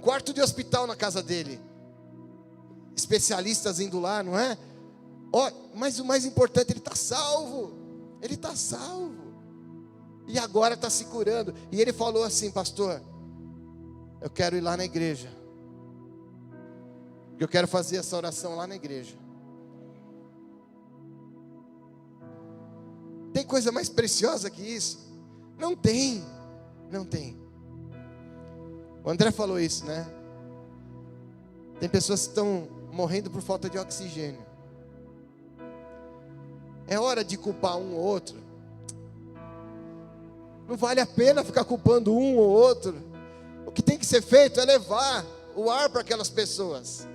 [SPEAKER 1] quarto de hospital na casa dele. Especialistas indo lá, não é? Mas o mais importante, ele está salvo. Ele está salvo. E agora está se curando. E ele falou assim: pastor, eu quero ir lá na igreja. Eu quero fazer essa oração lá na igreja. Tem coisa mais preciosa que isso? Não tem. Não tem. O André falou isso, né? Tem pessoas que estão morrendo por falta de oxigênio. É hora de culpar um ou outro. Não vale a pena ficar culpando um ou outro. O que tem que ser feito é levar o ar para aquelas pessoas.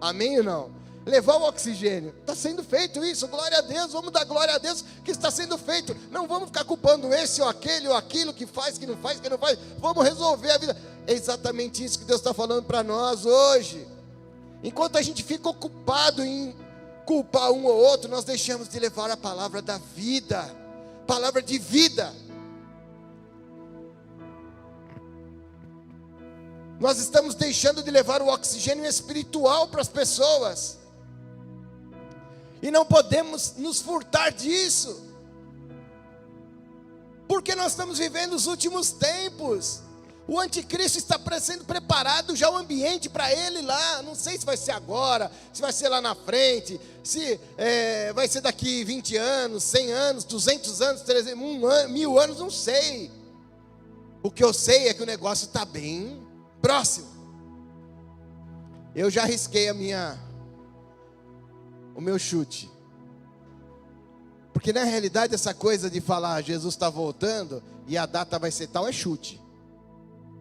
[SPEAKER 1] Amém ou não? Levar o oxigênio. Está sendo feito isso, glória a Deus. Vamos dar glória a Deus que está sendo feito. Não vamos ficar culpando esse ou aquele ou aquilo que faz, que não faz, que não faz. Vamos resolver a vida. É exatamente isso que Deus está falando para nós hoje. Enquanto a gente fica ocupado em culpar um ou outro, nós deixamos de levar a palavra da vida, palavra de vida. Nós estamos deixando de levar o oxigênio espiritual para as pessoas, e não podemos nos furtar disso, porque nós estamos vivendo os últimos tempos. O anticristo está sendo preparado já o ambiente para ele lá. Não sei se vai ser agora, se vai ser lá na frente, se vai ser daqui 20 anos, 100 anos, 200 anos, 300, 1000 anos, não sei. O que eu sei é que o negócio está bem próximo. Eu já arrisquei o meu chute. Porque na realidade essa coisa de falar Jesus está voltando e a data vai ser tal é chute.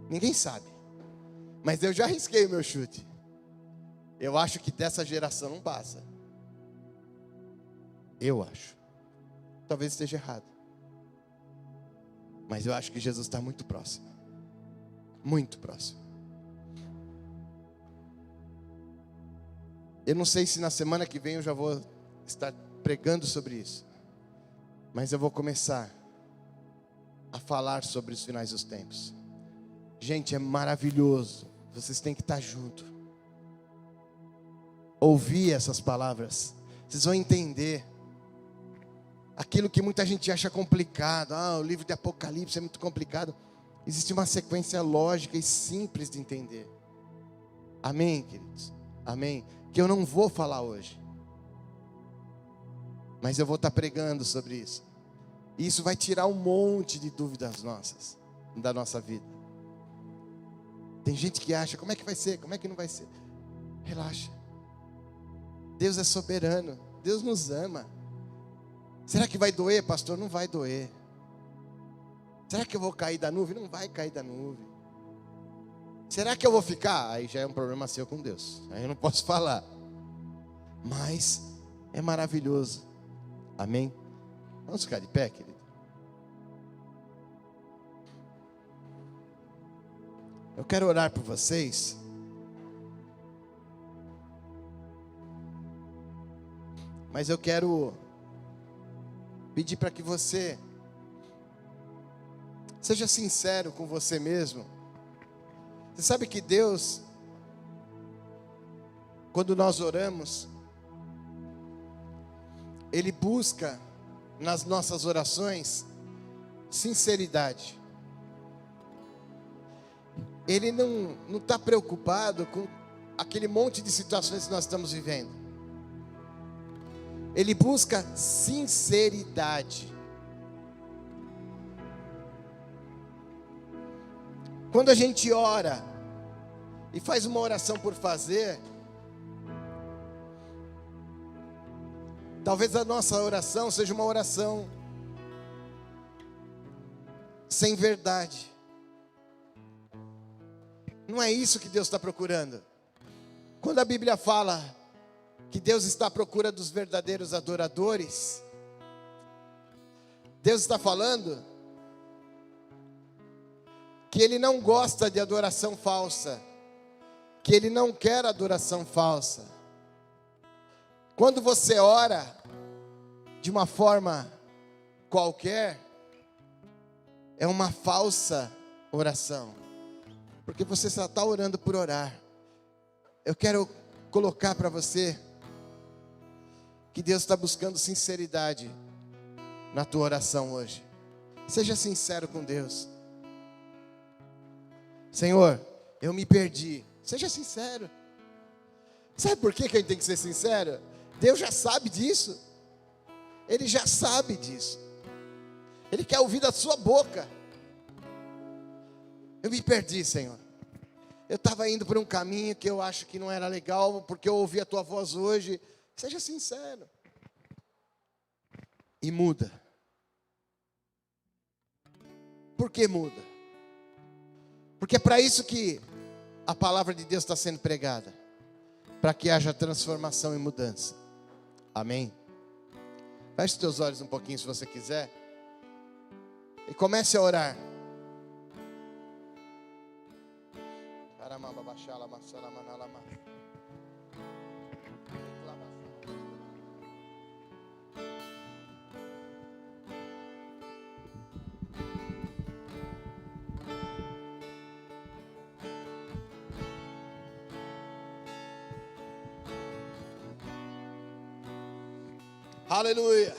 [SPEAKER 1] Ninguém sabe. Mas eu já arrisquei o meu chute. Eu acho que dessa geração não passa. Eu acho. Talvez esteja errado. Mas eu acho que Jesus está muito próximo. Muito próximo. Eu não sei se na semana que vem eu já vou estar pregando sobre isso. Mas eu vou começar a falar sobre os finais dos tempos. Gente, é maravilhoso. Vocês têm que estar junto. Ouvir essas palavras. Vocês vão entender. Aquilo que muita gente acha complicado. O livro de Apocalipse é muito complicado. Existe uma sequência lógica e simples de entender. Amém, queridos? Amém? Que eu não vou falar hoje. Mas eu vou estar pregando sobre isso. E isso vai tirar um monte de dúvidas nossas, da nossa vida. Tem gente que acha, como é que vai ser? Como é que não vai ser? Relaxa. Deus é soberano. Deus nos ama. Será que vai doer, pastor? Não vai doer. Será que eu vou cair da nuvem? Não vai cair da nuvem. Será que eu vou ficar? Aí já é um problema seu com Deus. Aí eu não posso falar. Mas é maravilhoso. Amém? Vamos ficar de pé, querido? Eu quero orar por vocês. Mas eu quero pedir para que você seja sincero com você mesmo. Você sabe que Deus, quando nós oramos, Ele busca nas nossas orações sinceridade. Ele não está preocupado com aquele monte de situações que nós estamos vivendo. Ele busca sinceridade. Quando a gente ora e faz uma oração por fazer, talvez a nossa oração seja uma oração sem verdade. Não é isso que Deus está procurando. Quando a Bíblia fala que Deus está à procura dos verdadeiros adoradores, Deus está falando que Ele não gosta de adoração falsa, que Ele não quer adoração falsa. Quando você ora de uma forma qualquer, é uma falsa oração, porque você só está orando por orar. Eu quero colocar para você que Deus está buscando sinceridade na tua oração hoje. Seja sincero com Deus. Senhor, eu me perdi. Seja sincero. Sabe por que a gente tem que ser sincero? Deus já sabe disso. Ele já sabe disso. Ele quer ouvir da sua boca. Eu me perdi, Senhor. Eu estava indo por um caminho que eu acho que não era legal, porque eu ouvi a tua voz hoje. Seja sincero. E muda. Por que muda? Porque é para isso que a palavra de Deus está sendo pregada. Para que haja transformação e mudança. Amém? Feche os teus olhos um pouquinho se você quiser. E comece a orar. Aleluia.